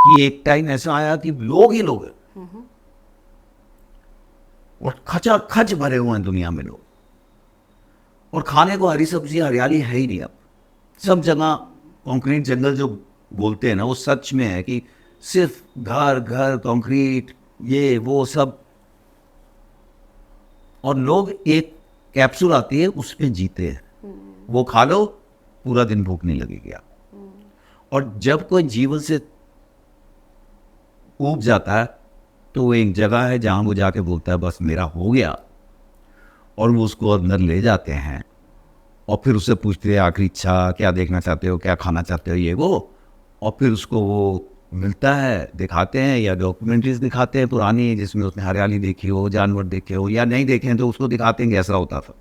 कि एक टाइम ऐसा आया कि लोग ही लोग हैं और खचाखच भरे हुए हैं दुनिया में लोग, और खाने को हरी सब्जी हरियाली है ही नहीं। अब सब जगह कंक्रीट जंगल जो बोलते हैं ना, वो सच में है कि सिर्फ घर घर कंक्रीट, ये वो सब, और लोग एक कैप्सूल आती है उसमें जीते हैं, वो खा लो पूरा दिन भूख नहीं लगेगी आप। और जब कोई जीवन से ऊब जाता है तो वो एक जगह है जहां वो जाके बोलता है बस मेरा हो गया, और वो उसको अंदर ले जाते हैं और फिर उससे पूछते हैं आखिरी इच्छा क्या देखना चाहते हो, क्या खाना चाहते हो, ये वो, और फिर उसको वो मिलता है, दिखाते हैं या डॉक्यूमेंट्रीज दिखाते हैं पुरानी जिसमें उसने हरियाली देखी हो, जानवर देखे हो, या नहीं देखे हैं तो उसको दिखाते हैं कैसा होता था।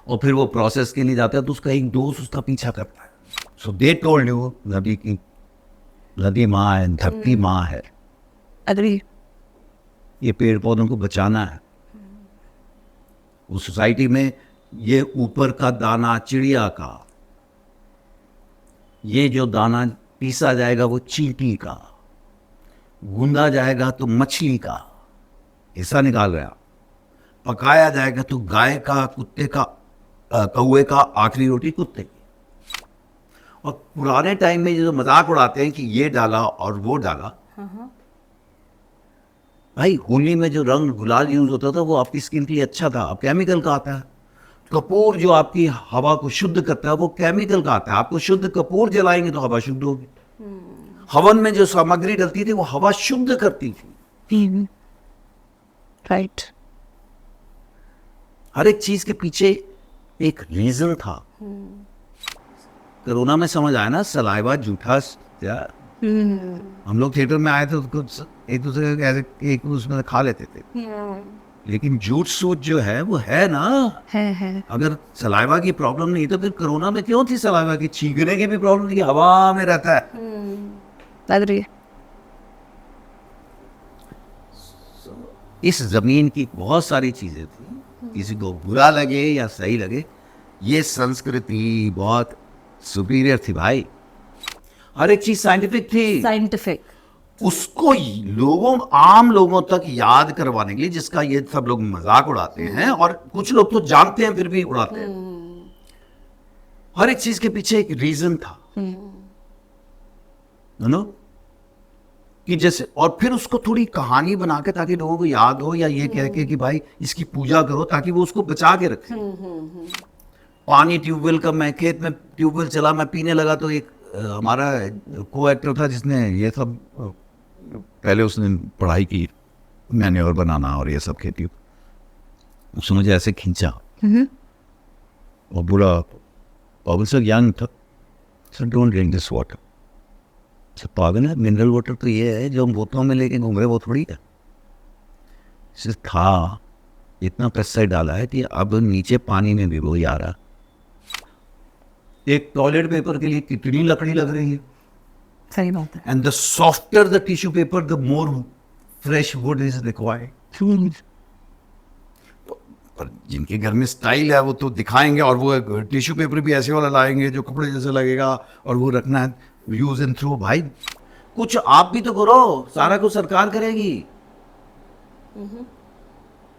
और फिर वो प्रोसेस के लिए जाता है तो उसका एक दोस्त उसका पीछा करता है। सो दे टोल्ड यू नदी की, नदी माँ है, धरती माँ है, अग्री। ये पेड़ पौधों को बचाना है। उस सोसाइटी में ये ऊपर का दाना चिड़िया का, ये जो दाना पीसा जाएगा वो चींटी का, गूंदा जाएगा तो मछली का हिस्सा निकाल गया, पकाया जाएगा तो गाय का, कुत्ते का, कौवे का, आखिरी रोटी कुत्ते की। और पुराने टाइम में जो मजाक उड़ाते हैं कि ये डाला और वो डाला, भाई होली में जो रंग गुलाल यूज होता था वो आपकी स्किन के लिए अच्छा था, अब केमिकल का आता है। कपूर जो आपकी हवा को शुद्ध करता है वो केमिकल का आता है। आपको शुद्ध कपूर जलाएंगे तो हवा शुद्ध होगी। हवन में जो सामग्री डलती थी वो हवा शुद्ध करती थी। राइट। हर एक चीज के पीछे एक रीजन था। कोरोना में समझ आया ना, सलाइवा झूठा। हम लोग थिएटर में आए थे तो कुछ एक दूसरे को ऐसे एक उसमें खा लेते थे, लेकिन झूठ सूट जो है वो है ना, है। अगर सलाइवा की प्रॉब्लम नहीं तो फिर कोरोना में क्यों थी सलाइवा की? छींकने की भी प्रॉब्लम थी, हवा में रहता है। अग्री। इस जमीन की बहुत सारी चीजें थी, किसी को बुरा लगे या सही लगे, ये संस्कृति बहुत सुपीरियर थी भाई। हर एक चीज साइंटिफिक थी। साइंटिफिक। उसको लोगों, आम लोगों तक याद करवाने के लिए, जिसका ये सब लोग मजाक उड़ाते हैं और कुछ लोग तो जानते हैं फिर भी उड़ाते हैं, हर एक चीज के पीछे एक रीजन था, नो, कि जैसे, और फिर उसको थोड़ी कहानी बना के ताकि लोगों को याद हो, या ये कह के कि भाई इसकी पूजा करो ताकि वो उसको बचा के रखे। पानी ट्यूबवेल का, मैं खेत में ट्यूबवेल चला, मैं पीने लगा तो एक हमारा को एक्टर था जिसने ये सब पहले उसने पढ़ाई की, मैन्योर बनाना और ये सब खेती, उसने मुझे ऐसे खींचा और बोला पागल सर, यंग था sir, don't drink this water. Sir पागल है, मिनरल वाटर तो ये है जो हम बोतलों में लेके घूम रहे, वो थोड़ी है। सिर्फ था इतना पेस्टिसाइड डाला है कि अब नीचे पानी में भी वो ही आ रहा। एक टॉयलेट पेपर के लिए कितनी लकड़ी लग रही है। सही बात है। And the softer the tissue paper the more fresh would is required. पर जिनके घर में स्टाइल है वो तो दिखाएंगे, और वो टिश्यू पेपर भी ऐसे वाला लाएंगे जो कपड़े जैसे लगेगा, और वो रखना है यूज एंड थ्रो। भाई कुछ आप भी तो करो, सारा कुछ सरकार करेगी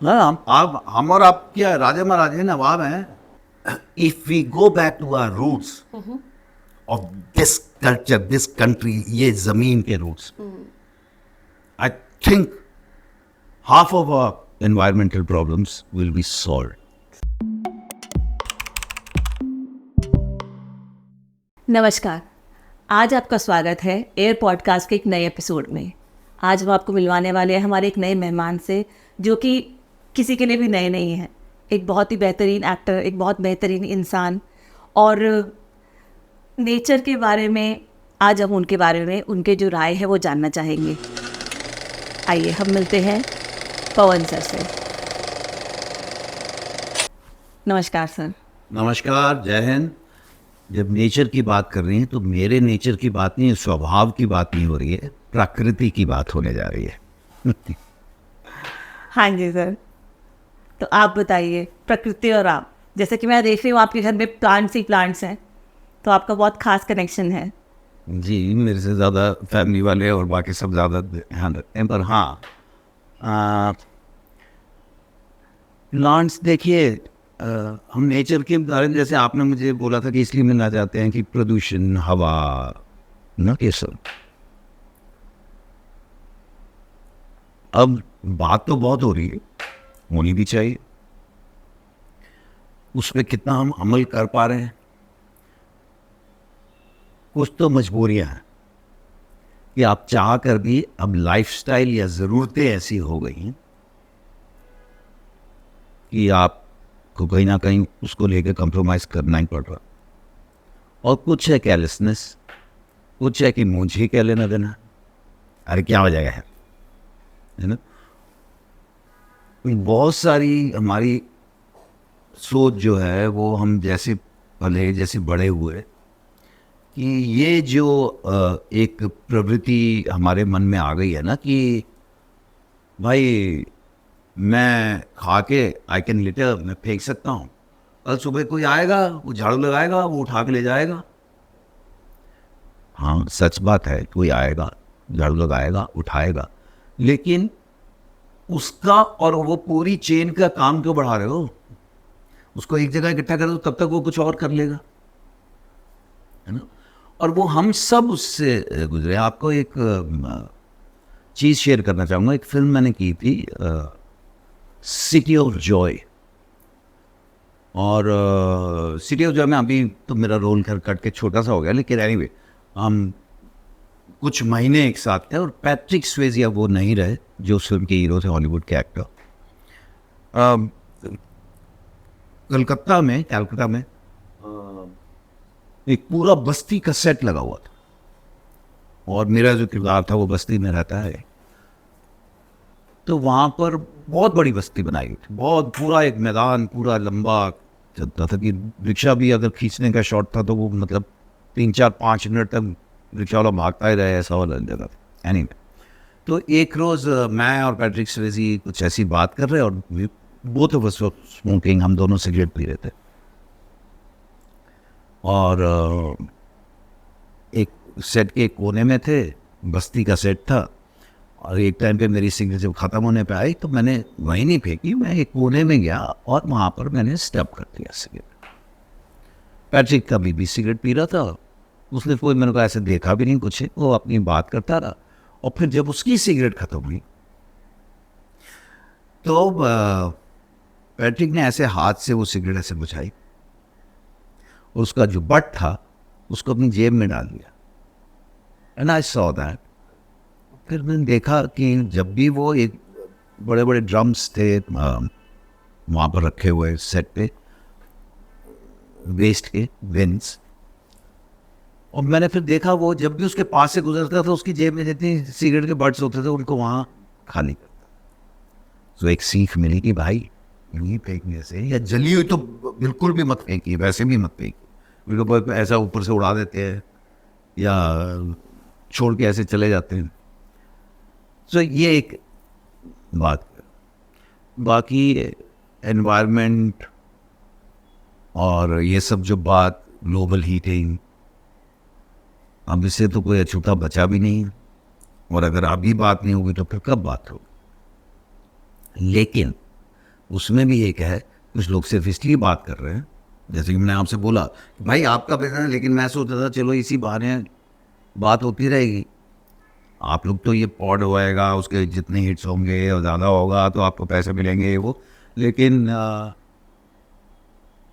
ना। आप, हम और आप क्या राजा महाराजा नवाब हैं। If we go back to our roots of this culture, this country, ये जमीन के roots, I think half of our environmental problems will be solved. नमस्कार, आज आपका स्वागत है एयर पॉडकास्ट के एक नए एपिसोड में। आज हम आपको मिलवाने वाले हैं हमारे एक नए मेहमान से, जो कि किसी के लिए भी नए नहीं हैं। एक बहुत ही बेहतरीन एक्टर, एक बहुत बेहतरीन इंसान, और नेचर के बारे में आज हम उनके बारे में, उनके जो राय है वो जानना चाहेंगे। आइए हम मिलते हैं पवन सर से। नमस्कार सर। नमस्कार, जय हिंद। जब नेचर की बात कर रही हैं तो मेरे नेचर की बात नहीं है, स्वभाव की बात नहीं हो रही है, प्रकृति की बात होने जा रही है। हाँ जी सर, तो आप बताइए, प्रकृति और आप, जैसे कि मैं देख रही हूँ आपके घर में प्लांट्स ही प्लांट्स हैं, तो आपका बहुत खास कनेक्शन है। जी, मेरे से ज़्यादा फैमिली वाले और बाकी सब ज़्यादा ध्यान रखते हैं, पर हाँ, प्लांट्स देखिए, हम नेचर के बारे में, जैसे आपने मुझे बोला था कि इसलिए मिलना चाहते हैं कि प्रदूषण, हवा, ना ये सब। अब बात तो बहुत हो रही है, होनी भी चाहिए। उस पे कितना हम अमल कर पा रहे हैं? कुछ तो मजबूरियां हैं कि आप चाह कर भी अब लाइफस्टाइल या ज़रूरतें ऐसी हो गई हैं कि आपको कहीं ना कहीं उसको लेकर कंप्रोमाइज़ करना ही पड़ रहा। और कुछ है केयरलेसनेस, कुछ है कि मुझे क्या लेना देना, अरे क्या हो जाएगा है ना। बहुत सारी हमारी सोच जो है वो हम जैसे पले जैसे बड़े हुए कि ये जो एक प्रवृत्ति हमारे मन में आ गई है ना कि भाई मैं खा के आई कैन लिटर, मैं फेंक सकता हूँ, कल सुबह कोई आएगा वो झाड़ू लगाएगा वो उठा के ले जाएगा। हाँ सच बात है, कोई आएगा झाड़ू लगाएगा उठाएगा, लेकिन उसका और वो पूरी चेन का काम क्यों बढ़ा रहे हो? उसको एक जगह इकट्ठा कर दो, तब तक वो कुछ और कर लेगा, है ना। और वो हम सब उससे गुजरे। आपको एक चीज़ शेयर करना चाहूँगा। एक फिल्म मैंने की थी, सिटी ऑफ जॉय। और सिटी ऑफ जॉय में अभी तो मेरा रोल घर कट के छोटा सा हो गया, लेकिन एनीवे हम कुछ महीने एक साथ थे और पैट्रिक स्वेज़ या वो नहीं रहे जो उस फिल्म के हीरो थे, हॉलीवुड के एक्टर। कलकत्ता में एक पूरा बस्ती का सेट लगा हुआ था और मेरा जो किरदार था वो बस्ती में रहता है। तो वहाँ पर बहुत बड़ी बस्ती बनाई हुई थी, बहुत पूरा एक मैदान पूरा लंबा चलता था कि रिक्शा भी अगर खींचने का शॉट था तो वो मतलब 3-4-5 मिनट तक रिक्शा वाला भागता ही रहे, ऐसा वाला जगह था। एनीवे, तो एक रोज़ मैं और पैट्रिक स्वेज़ी कुछ ऐसी बात कर रहे और बोथ ऑफ अस स्मोकिंग, हम दोनों सिगरेट पी रहे थे। और एक सेट के कोने में थे, बस्ती का सेट था, और एक टाइम पे मेरी सिगरेट जब ख़त्म होने पे आई तो मैंने वहीं नहीं फेंकी, मैं एक कोने में गया और वहाँ पर मैंने स्टॉप कर दिया सिगरेट। पैट्रिक कभी भी सिगरेट पी रहा था, उसने कोई मेरे को ऐसे देखा भी नहीं कुछ, वो अपनी बात करता रहा। और फिर जब उसकी सिगरेट ख़त्म हुई तो पैट्रिक ने ऐसे हाथ से वो सिगरेट ऐसे बुझाई और उसका जो बट था उसको अपनी जेब में डाल दिया। And I saw that. फिर मैंने देखा कि जब भी वो एक बड़े बड़े ड्रम्स थे वहाँ पर रखे हुए सेट पे, वेस्ट के बिन्स, और मैंने फिर देखा वो जब भी उसके पास से गुजरता था उसकी जेब में जितनी सिगरेट के बट्स होते थे उनको वहाँ खाली करता। तो एक सीख मिली कि भाई नहीं फेंकने से, या जली हुई तो बिल्कुल भी मत फेंकी, वैसे भी मत फेंकी, बिल्कुल ऐसा ऊपर से उड़ा देते हैं या छोड़ के ऐसे चले जाते हैं। तो ये एक बात। बाकी एनवायरनमेंट और ये सब जो बात, ग्लोबल हीटिंग, अब इससे तो कोई अछूता बचा भी नहीं, और अगर अभी बात नहीं होगी तो फिर कब बात होगी। लेकिन उसमें भी एक है, कुछ लोग सिर्फ इसलिए बात कर रहे हैं, जैसे कि मैंने आपसे बोला कि भाई आपका बिजनेस है, लेकिन मैं सोचता था चलो इसी बहाने बात होती रहेगी। आप लोग तो ये पॉड होएगा, उसके जितने हिट्स होंगे और ज़्यादा होगा तो आपको पैसे मिलेंगे वो, लेकिन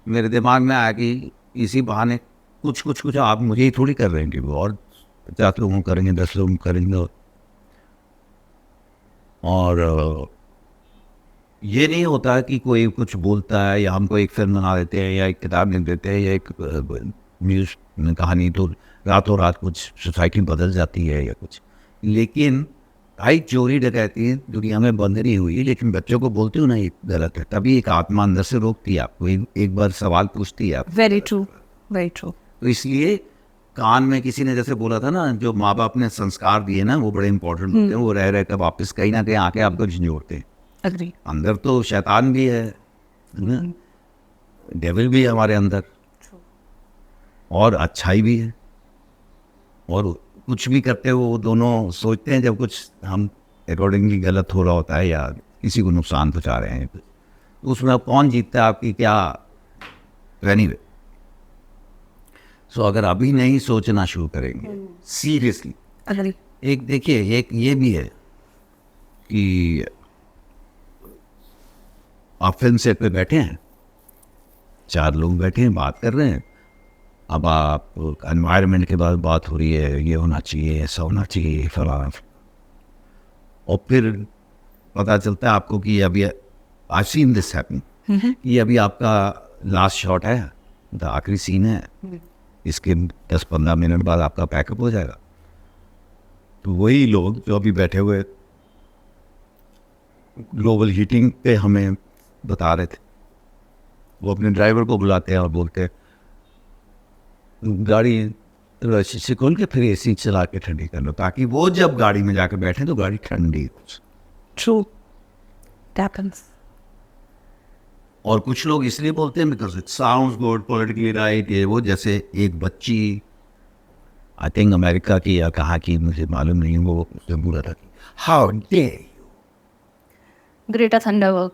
मेरे दिमाग में आया कि इसी बहाने कुछ आप मुझे ही थोड़ी कर रहे हैं कि वो और 50 लोगों करेंगे, 10 लोग करेंगे। और ये नहीं होता कि कोई कुछ बोलता है या हमको एक फिल्म बना देते हैं या एक किताब लिख देते हैं या एक न्यूज़ में कहानी तो रातों रात कुछ सोसाइटी बदल जाती है या कुछ। लेकिन भाई चोरी डकैती दुनिया में बंद नहीं हुई, लेकिन बच्चों को बोलते हो ना ये गलत है, तभी एक आत्मा अंदर से रोकती है आपको, एक बार सवाल पूछती है आप। Very true, very true. तो इसलिए कान में किसी ने जैसे बोला था ना, जो माँ बाप ने संस्कार दिए ना वो बड़े इंपॉर्टेंट होते हैं, वो रह रह कर वापस कहीं ना कहीं आके आपको झंझोड़ते हैं। अग्री। अंदर तो शैतान भी है ना, डेविल भी है हमारे अंदर, और अच्छाई भी है। और कुछ भी करते हैं वो दोनों सोचते हैं जब कुछ हम अकॉर्डिंगली गलत हो रहा होता है या किसी को नुकसान पहुंचा रहे हैं, तो उसमें अब कौन जीतता है आपकी क्या। एनीवे, सो अगर अभी नहीं सोचना शुरू करेंगे सीरियसली, अग्री। एक देखिए एक ये भी है कि आप फिल्म सेट पे बैठे हैं, 4 लोग बैठे हैं बात कर रहे हैं, अब आप एनवायरनमेंट के बाद बात हो रही है, ये होना चाहिए, ऐसा होना चाहिए, फलाना, और फिर पता चलता है आपको कि अभी आई सीन दिस हैपन, ये अभी आपका लास्ट शॉट है, आखिरी सीन है, इसके 10-15 मिनट बाद आपका पैकअप हो जाएगा। तो वही लोग जो अभी बैठे हुए ग्लोबल हीटिंग पे हमें बता रहे थे, वो अपने ड्राइवर को बुलाते हैं और बोलते हैं गाड़ी शीशे खोल के फिर एसी चला के ठंडी कर लो, ताकि वो जब गाड़ी में जाकर बैठे तो गाड़ी ठंडी हो। True, happens. और कुछ लोग इसलिए बोलते हैं because it sounds good, politically right, ये वो। जैसे एक बच्ची आई थिंक अमेरिका की या कहाँ की मुझे मालूम नहीं, वो उसने बोला था कि हाउ डेयर यू। ग्रेटा थंडरबर्ग।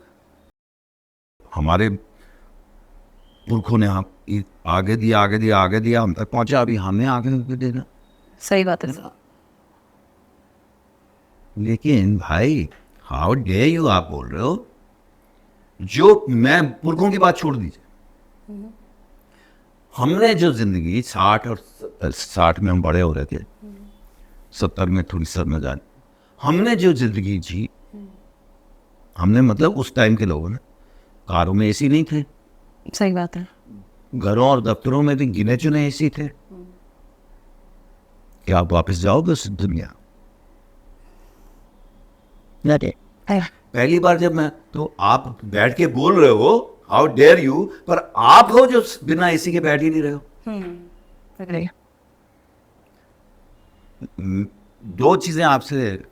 हमारे पुरखों ने आप आगे दिया, हम तक पहुंचा, अभी हमें आगे देना। सही बात है। लेकिन भाई हाउ डेयर यू आप बोल रहे हो, जो मैं पुरखों की बात छोड़ दीजिए, हमने जो जिंदगी 60 में हम बड़े हो रहे थे, 70 में थोड़ी सर में जाने, हमने जो जिंदगी जी, हमने मतलब उस टाइम के लोगों ने, कारों में एसी नहीं थे, सही बात है। घरों और दफ्तरों में भी गिने चुने एसी थे। क्या आप वापस जाओगे उस दुनिया? पहली बार जब मैं, तो आप बैठ के बोल रहे हो हाउ डेयर यू, पर आप हो जो बिना एसी के बैठ ही नहीं रहे हो। अग्री। 2 चीजें आपसे,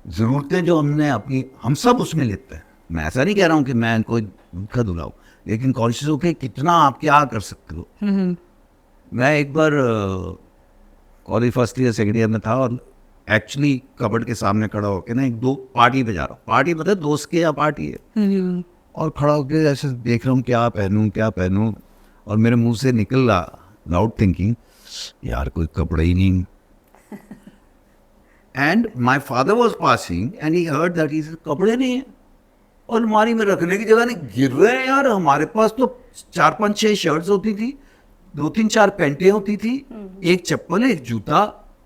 जरूरतें जो हमने अपनी, हम सब उसमें लेते हैं। मैं ऐसा नहीं कह रहा हूं कि मैं कोई दुखा दुलाऊं, लेकिन कॉन्शियस होके कितना आप क्या कर सकते हो। मैं एक बार college first year second year में था और एक्चुअली कबर्ड के सामने खड़ा होकर ना 1-2 पार्टी पे जा रहा हूँ, पार्टी मतलब दोस्त के या पार्टी है, और खड़ा होकर ऐसे देख रहा हूँ क्या पहनूं, और मेरे मुंह से निकल रहा लाउड थिंकिंग, यार कोई कपड़े ही नहीं। And my father was passing and he heard that, ही कपड़े नहीं है और अलमारी में रखने की जगह नहीं, गिर रहे हैं यार। हमारे पास तो 4-5-6 शर्ट्स होती थी, 2-3-4 पैंटें होती थी, एक चप्पल, एक जूता।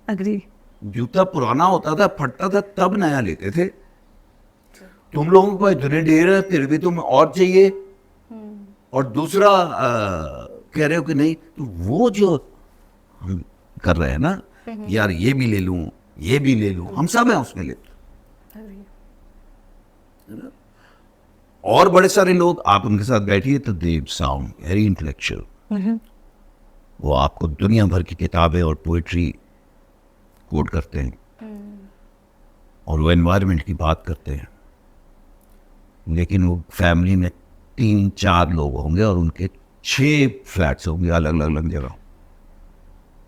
अग्री। जूता पुराना होता था, फटता था, तब नया लेते थे। तुम लोगों को इतने ढेर है, फिर भी तुम और चाहिए। और दूसरा कह रहे हो कि नहीं, तो वो जो हम कर रहे हैं ना, यार ये भी ले लूं, ये भी ले लूं, हम सब हैं उसमें लेते। और बड़े सारे लोग, आप उनके साथ बैठिए तो दे साउंड वेरी इंटेलेक्चुअल, वो आपको दुनिया भर की किताबें और पोइट्री कोट करते हैं और वो एनवायरनमेंट की बात करते हैं, लेकिन वो फैमिली में 3-4 लोग होंगे और उनके 6 फ्लैट्स होंगे अलग अलग जगह,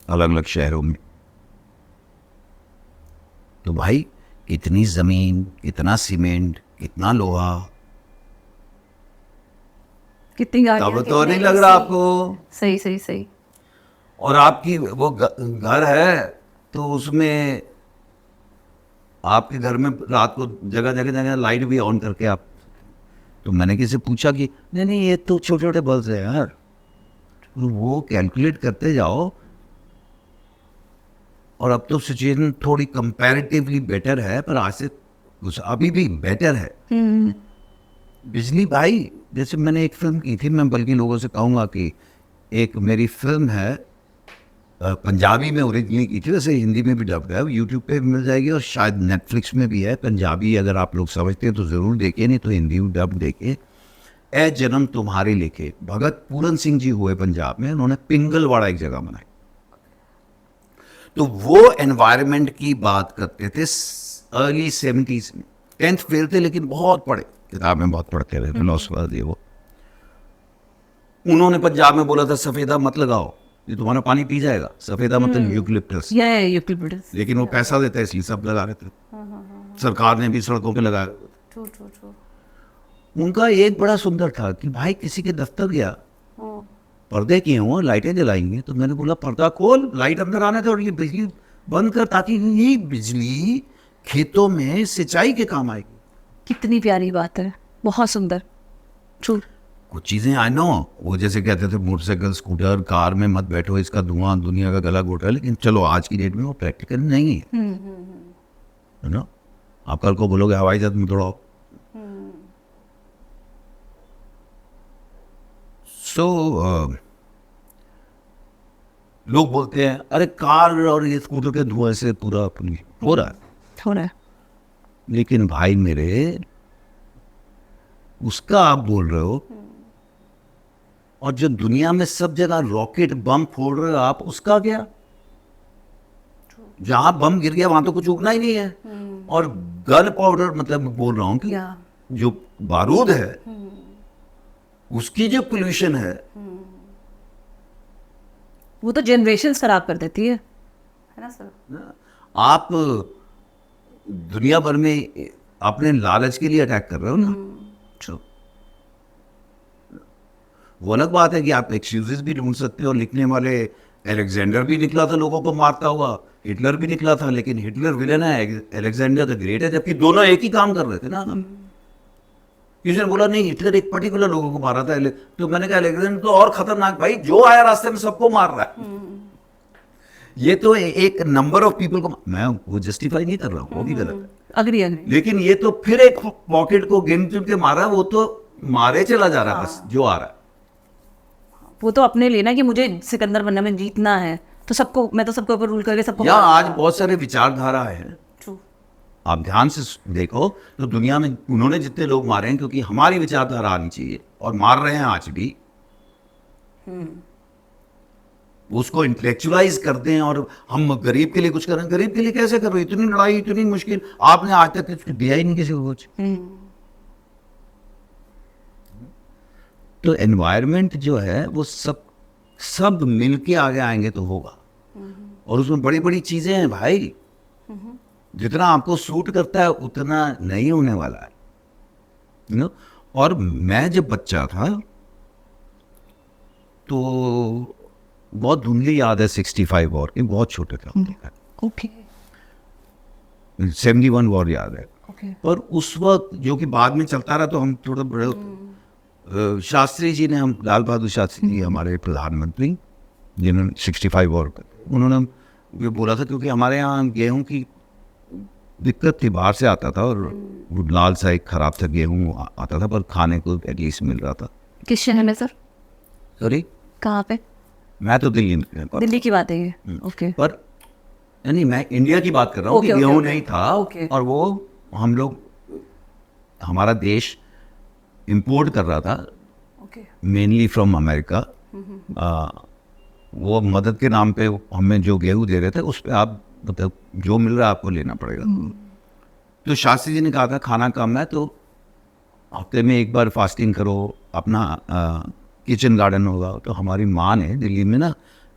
अलग अलग शहरों में। तो भाई कितनी जमीन, कितना सीमेंट, कितना लोहा, कितनी गाड़ियां, तब तो नहीं लग रहा आपको। सही। और आपकी वो घर है तो उसमें आपके घर में रात को जगह लाइट भी ऑन करके आप, तो मैंने किसी पूछा कि नहीं ये तो छोटे छोटे बल्ब है यार, तो वो कैलकुलेट करते जाओ। और अब तो सिचुएशन थोड़ी कंपैरेटिवली बेटर है, पर आज से कुछ अभी भी बेटर है। बिजली भाई, जैसे मैंने एक फिल्म की थी, मैं बल्कि लोगों से कहूँगा कि एक मेरी फिल्म है, पंजाबी में ओरिजिनली की थी, वैसे हिंदी में भी डब है, यूट्यूब पे भी मिल जाएगी और शायद नेटफ्लिक्स में भी है। पंजाबी अगर आप लोग समझते हैं तो ज़रूर देखिए, नहीं तो हिंदी डब देखिए। ए जन्म तुम्हारे लेके, भगत पूरन सिंह जी हुए पंजाब में, उन्होंने पिंगलवाड़ा एक जगह बनाई, तो वो एनवायरनमेंट की बात करते थे अर्ली 70s में। 10th फेल थे लेकिन बहुत पढ़े, किताबें बहुत पढ़ते रहे, फिलोसफर थे वो। उन्होंने पंजाब में बोला था सफ़ेदा मत लगाओ, ये तुम्हारा पानी पी जाएगा। सफेदा मतलब यूकलिप्टस, या यूक्लिप्टस। लेकिन वो पैसा देता है इसलिए सब लगा रहे थे। सरकार ने भी सड़कों पे लगाया। True true true. उनका एक बड़ा सुंदर था कि भाई किसी के दफ्तर गया, पर्दे किए हुए, लाइटें जलाएंगे, तो मैंने बोला पर्दा खोल, लाइट अंदर आने दे और ये बिजली बंद कर, ताकि ये बिजली खेतों में सिंचाई के काम आएगी। कितनी प्यारी बात है, बहुत सुंदर। ट्रू। कुछ चीजें आई नो, वो जैसे कहते थे मोटरसाइकिल, स्कूटर, कार में मत बैठो, इसका धुआं दुनिया का गला घोटा है, लेकिन चलो आज की डेट में वो प्रैक्टिकल नहीं है। है ना? आप कल को बोलोगे हवाई जहाज में दौड़ाओ। सो लोग बोलते हैं अरे कार और ये स्कूटर के धुएं से पूरा हो रहा है, हो रहा है। लेकिन भाई मेरे, उसका आप बोल रहे हो, और जो दुनिया में सब जगह रॉकेट बम फोड़ रहे हो आप, उसका क्या? जहां बम गिर गया वहां तो कुछ उगना ही नहीं है। और गन पाउडर, मतलब मैं बोल रहा हूं कि या जो बारूद है उसकी जो पोल्यूशन है, वो तो जनरेशंस खराब कर देती है ना सर? आप दुनिया भर में अपने लालच के लिए अटैक कर रहे हो ना। तो वो अलग बात है कि आप एक्सक्यूजेस भी ढूंढ सकते हो। लिखने वाले अलेक्जेंडर भी निकला था लोगों को मारता हुआ, हिटलर भी निकला था, लेकिन हिटलर विलेन है, अलेक्जेंडर द ग्रेट है, जबकि दोनों एक ही काम कर रहे थे ना। किसी ने बोला नहीं हिटलर एक पर्टिकुलर लोगों को मारा था, तो मैंने कहा अलेक्जेंडर तो और खतरनाक, भाई जो आया रास्ते में सबको मार रहा है। ये तो एक नंबर ऑफ पीपल को, मैं वो जस्टिफाई नहीं कर रहा हूँ, वो भी गलत है, अग्री अग्री। लेकिन ये तो फिर एक पॉकेट को गिन चुन के मारा, वो तो मारे चला जा रहा है बस जो आ रहा है। वो तो अपने लिए ना कि मुझे सिकंदर बनना में जीतना है, तो सबको, मैं तो सबके ऊपर रूल करके सबको। या आज बहुत सारे विचारधारा है, ट्रू। आप ध्यान से देखो तो दुनिया में उन्होंने जितने लोग मारे हैं क्योंकि हमारी विचारधारा आनी चाहिए, और मार रहे हैं आज भी। उसको इंटेलेक्चुअलाइज करते हैं और हम गरीब के लिए कुछ कर रहे हैं। गरीब के लिए कैसे कर रहे हो? इतनी लड़ाई, इतनी मुश्किल, आपने आज तक कुछ दिया ही नहीं किसी को कुछ। तो एनवायरनमेंट जो है वो सब मिलके आगे आएंगे तो होगा। और उसमें बड़ी बड़ी चीजें हैं भाई, जितना आपको सूट करता है उतना नहीं होने वाला है, यू नो। और मैं जब बच्चा था तो बहुत धुंधली याद है 65 वॉर की, बहुत छोटे थे। ओके 71 वॉर याद है। ओके। पर उस वक्त जो कि बाद में चलता रहा, तो हम थोड़ा बड़े, शास्त्री जी ने, हम लाल बहादुर शास्त्री जी हमारे प्रधानमंत्री, जिन्होंने 65 वॉर कर, उन्होंने ये बोला था क्योंकि हमारे यहाँ गेहूं की दिक्कत थी, बाहर से आता था, और वो लाल सा एक खराब सा गेहूं आता था, पर खाने को एटलीस्ट मिल रहा था। किस शहर में सर? सॉरी, कहाँ पे? मैं तो दिल्ली में, दिल्ली की बात है ये। ओके। पर यानी मैं इंडिया की बात कर रहा हूँ कि ओके, गेहूं ओके, नहीं था। ओके। और वो हम लोग, हमारा देश इंपोर्ट कर रहा था ओके। Mainly from America. वो मदद के नाम पे हमें जो गेहूं दे रहे थे, उस पे आप मतलब जो मिल रहा है आपको लेना पड़ेगा। तो शास्त्री जी ने कहा था खाना कम है तो हफ्ते में एक बार फास्टिंग करो, अपना किचन गार्डन होगा। तो हमारी माँ ने, दिल्ली में ना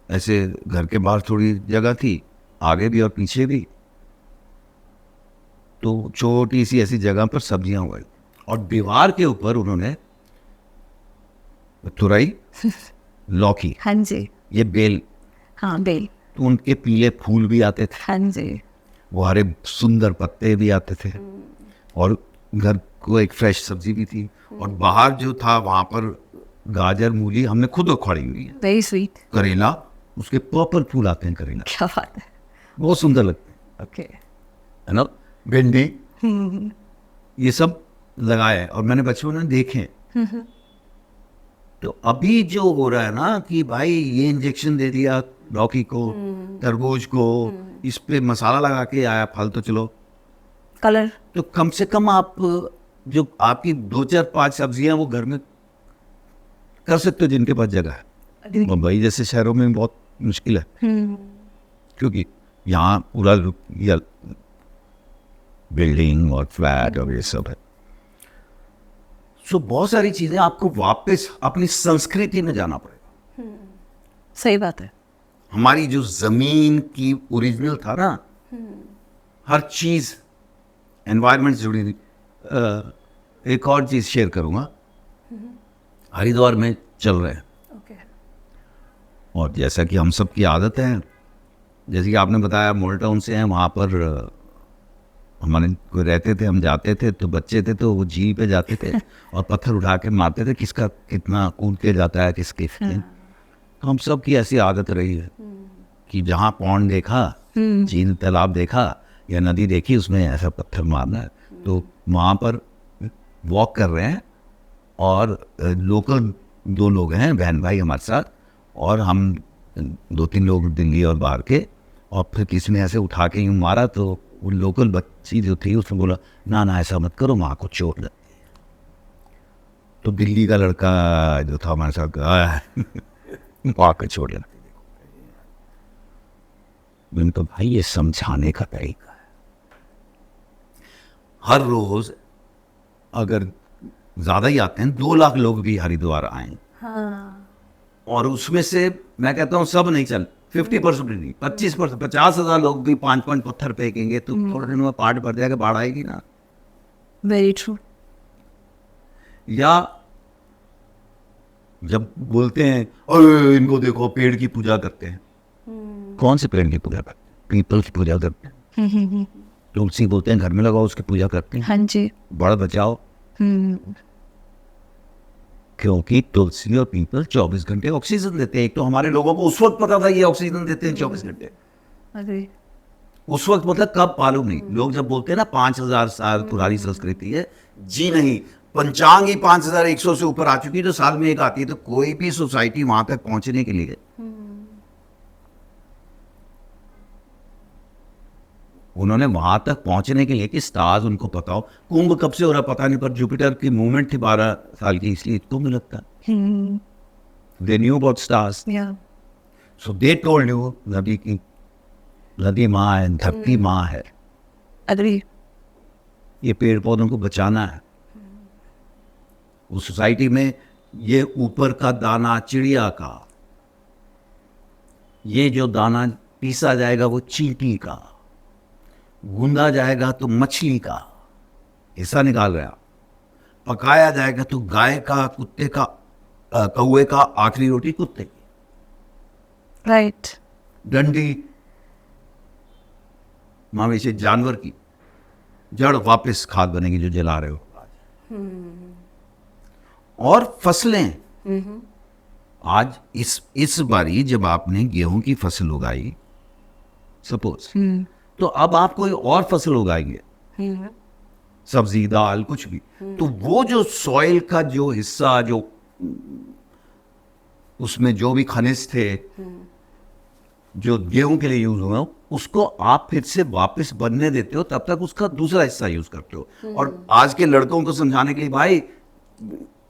ऐसे घर के बाहर थोड़ी जगह थी, आगे भी और पीछे भी, तो छोटी सी ऐसी जगह पर सब्जियां उगाई, और दीवार के ऊपर उन्होंने तुरई, लौकी, हाँ जी। ये बेल, हाँ बेल। तो उनके पीले फूल भी आते थे, हाँ जी। वो हरे सुंदर पत्ते भी आते थे, और घर को एक फ्रेश सब्जी भी थी। और बाहर जो था वहाँ पर गाजर, मूली हमने खुद उखाड़ी हुई है, वेरी स्वीट। करेला, उसके पर्पल फूल आते हैं करेला, क्या बात है। बहुत सुंदर लगते हैं, ओके। है ना। भिंडी, ये सब लगाया है, और मैंने बचपन में देखे। तो अभी जो हो रहा है ना कि भाई ये इंजेक्शन दे दिया लौकी को, तरबूज को, इस पे मसाला लगा के आया फल, तो चलो कलर। तो कम से कम आप जो आपकी 2-4-5 सब्जियां वो घर में कर सकते हो जिनके पास जगह है। मुंबई जैसे शहरों में बहुत मुश्किल है, क्योंकि यहाँ पूरा बिल्डिंग और फ्लैट और ये सब है। सो बहुत सारी चीजें आपको वापस अपनी संस्कृति में जाना पड़ेगा। सही बात है। हमारी जो जमीन की ओरिजिनल था ना, हर चीज एनवायरनमेंट से जुड़ी थी। एक और चीज शेयर करूंगा, हरिद्वार में चल रहे हैं और जैसा कि हम सब की आदत है, जैसे कि आपने बताया मोल टाउन से हैं, वहाँ पर हमारे कोई रहते थे, हम जाते थे तो बच्चे थे तो वो झील पे जाते थे और पत्थर उठा के मारते थे, किसका कितना कूद के जाता है किसके। तो हम सब की ऐसी आदत रही है कि जहाँ पौंड देखा, झील तालाब देखा या नदी देखी, उसमें ऐसा पत्थर मारना है। तो वहाँ पर वॉक कर रहे हैं और लोकल 2 लोग हैं, बहन भाई हमारे साथ, और हम 2-3 लोग दिल्ली और बाहर के, और फिर किसी ने ऐसे उठा के यूँ मारा तो वो लोकल बच्ची जो थी उसने बोला ना ना ऐसा मत करो, माँ को चोट लगती है। तो दिल्ली का लड़का जो था हमारे साथ माँ को चोट लगती है। मैंने तो भाई ये समझाने का तरीका है। हर रोज अगर ज्यादा ही आते हैं, 2 लाख लोग भी हरिद्वार आए, और उसमें से मैं कहता हूँ सब नहीं चल 50% नहीं, 25%, 50,000 लोग भी 5 पत्थर फेंकेंगे तो थोड़े दिन में पार्ट भर जाएगा, बाढ़ आएगी ना। Very true. या जब बोलते हैं अरे इनको देखो पेड़ की पूजा करते हैं, कौन से पेड़ की पूजा करते हैं? पीपल की पूजा करते हैं। तुलसी बोलते हैं घर में लगाओ, उसकी पूजा करते हैं। हाँ जी। बड़ बचाओ, क्योंकि तुलसी और पीपल 24 घंटे ऑक्सीजन देते हैं। एक तो हमारे लोगों को उस वक्त पता था ये ऑक्सीजन देते हैं 24 घंटे, अरे उस वक्त मतलब कब मालूम नहीं। लोग जब बोलते हैं ना 5,000 साल पुरानी संस्कृति है, जी नहीं, पंचांग ही 5,100 से ऊपर आ चुकी है, जो साल में एक आती है। तो कोई भी सोसाइटी वहां तक पहुंचने के लिए उन्होंने वहां तक पहुंचने के लिए कि स्टार्स उनको पता हो। कुंभ कब से हो रहा पता नहीं, पर जुपिटर की मूवमेंट थी 12 साल की, इसलिए कुंभ लगता। They knew about stars, so they told you नदी की, नदी माँ है, धरती माँ है। अग्री। ये पेड़ पौधों को बचाना है। उस सोसाइटी में ये ऊपर का दाना चिड़िया का, ये जो दाना पीसा जाएगा वो चींटी का, गूंदा जाएगा तो मछली का हिस्सा निकाल गया, पकाया जाएगा तो गाय का, कुत्ते का, कौवे का, आखिरी रोटी कुत्ते की। राइट। डंडी मवेशी जानवर की जड़ वापस खाद बनेगी जो जला रहे हो। और फसलें, आज इस बारी जब आपने गेहूं की फसल उगाई सपोज, तो अब आप कोई और फसल उगाएंगे, सब्जी दाल कुछ भी, तो वो जो सॉइल का जो हिस्सा, जो उसमें जो भी खनिज थे जो गेहूं के लिए यूज हुआ, उसको आप फिर से वापस बनने देते हो, तब तक उसका दूसरा हिस्सा यूज करते हो। और आज के लड़कों को समझाने के लिए, भाई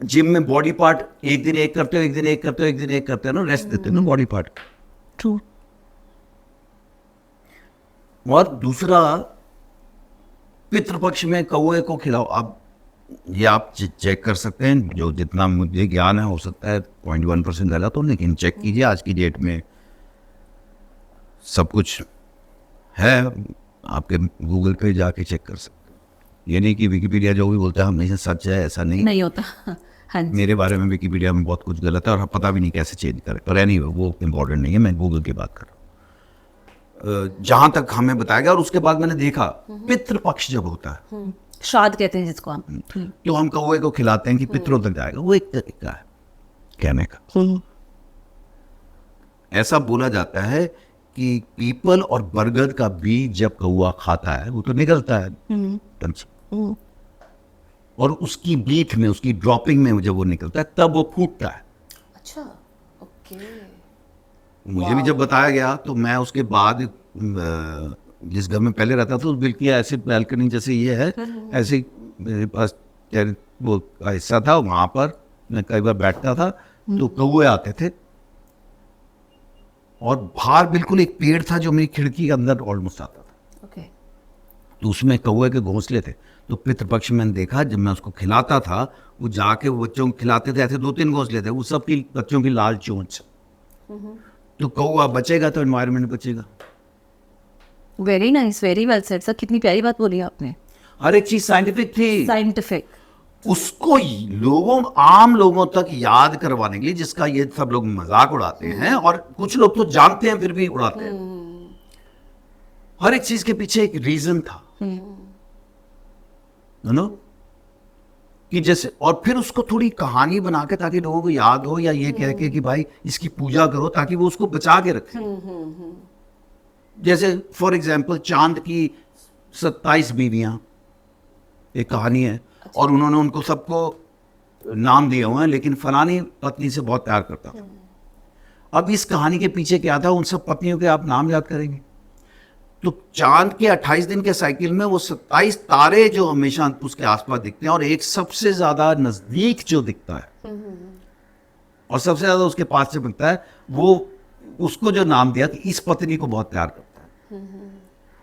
जिम में बॉडी पार्ट एक दिन एक करते हो, एक दिन एक करते हो, एक दिन एक करते हो ना, रेस्ट देते हो ना बॉडी पार्ट। ट्रू। और दूसरा, पितृपक्ष में कौए को खिलाओ। अब ये आप चेक कर सकते हैं, जो जितना मुझे ज्ञान है, हो सकता है 0.1% गलत हो, लेकिन चेक कीजिए, आज की डेट में सब कुछ है, आपके गूगल पे जाके चेक कर सकते हैं। ये नहीं कि विकिपीडिया जो भी बोलता है हमेशा सच है, ऐसा नहीं होता। हाँ जी। मेरे बारे में विकिपीडिया में बहुत कुछ गलत है और पता भी नहीं कैसे चेंज करें, पर एनीवे वो इम्पोर्टेंट नहीं है, मैं गूगल की बात कर रहा हूँ। जहां तक हमें बताया गया, और उसके बाद मैंने देखा पितृपक्ष जब होता है, श्राद्ध कहते हैं जिसको हम, तो हम कौवे को खिलाते हैं कि पितरों तक जाएगा, वो एक तरीका है कहने का। ऐसा बोला जाता है कि पीपल और बरगद का बीज जब कौवा खाता है वो तो निकलता है पंछी, और उसकी बीट में, उसकी ड्रॉपिंग में जब वो निकलता है तब वो फूटता है। अच्छा, ओके। मुझे भी जब बताया गया तो मैं उसके बाद जिस घर में पहले रहता था, उस बिल्कुल ऐसे बैल्कनी जैसे ये है, ऐसे ही मेरे पास वो हिस्सा था, वहाँ पर मैं कई बार बैठता था तो कौवे आते थे, और बाहर बिल्कुल एक पेड़ था जो मेरी खिड़की के अंदर ऑलमोस्ट आता था। ओके। तो उसमें कौवे के घोंसले थे। तो पितृपक्ष में मैंने देखा, जब मैं उसको खिलाता था, वो जाके वो बच्चों को खिलाते थे, ऐसे 2-3 घोंसले थे, वो सब की बच्चों की लाल चोंच, तो कौवा बचेगा तो एनवायरनमेंट बचेगा। Very nice, very well said sir. कितनी प्यारी बात बोली आपने। हर एक चीज साइंटिफिक थी, साइंटिफिक। उसको लोगों, आम लोगों तक याद करवाने के लिए, जिसका ये सब लोग मजाक उड़ाते हैं और कुछ लोग तो जानते हैं फिर भी उड़ाते हैं। हर एक चीज के पीछे एक रीजन था, नो, कि जैसे, और फिर उसको थोड़ी कहानी बना के ताकि लोगों को याद हो, या ये कह के कि भाई इसकी पूजा करो ताकि वो उसको बचा के रखे। जैसे फॉर एग्जाम्पल चांद की 27 बीवियां, एक कहानी है, और उन्होंने उनको सबको नाम दिए हुए हैं, लेकिन फलानी पत्नी से बहुत प्यार करता था। अब इस कहानी के पीछे क्या था, उन सब पत्नियों के आप नाम याद करेंगे तो चांद के 28 दिन के साइकिल में वो 27 तारे जो हमेशा उसके आसपास दिखते हैं, और एक सबसे ज्यादा नजदीक जो दिखता है और सबसे ज्यादा उसके पास से दिखता है, वो उसको जो नाम दिया कि इस पत्नी को बहुत प्यार करता है।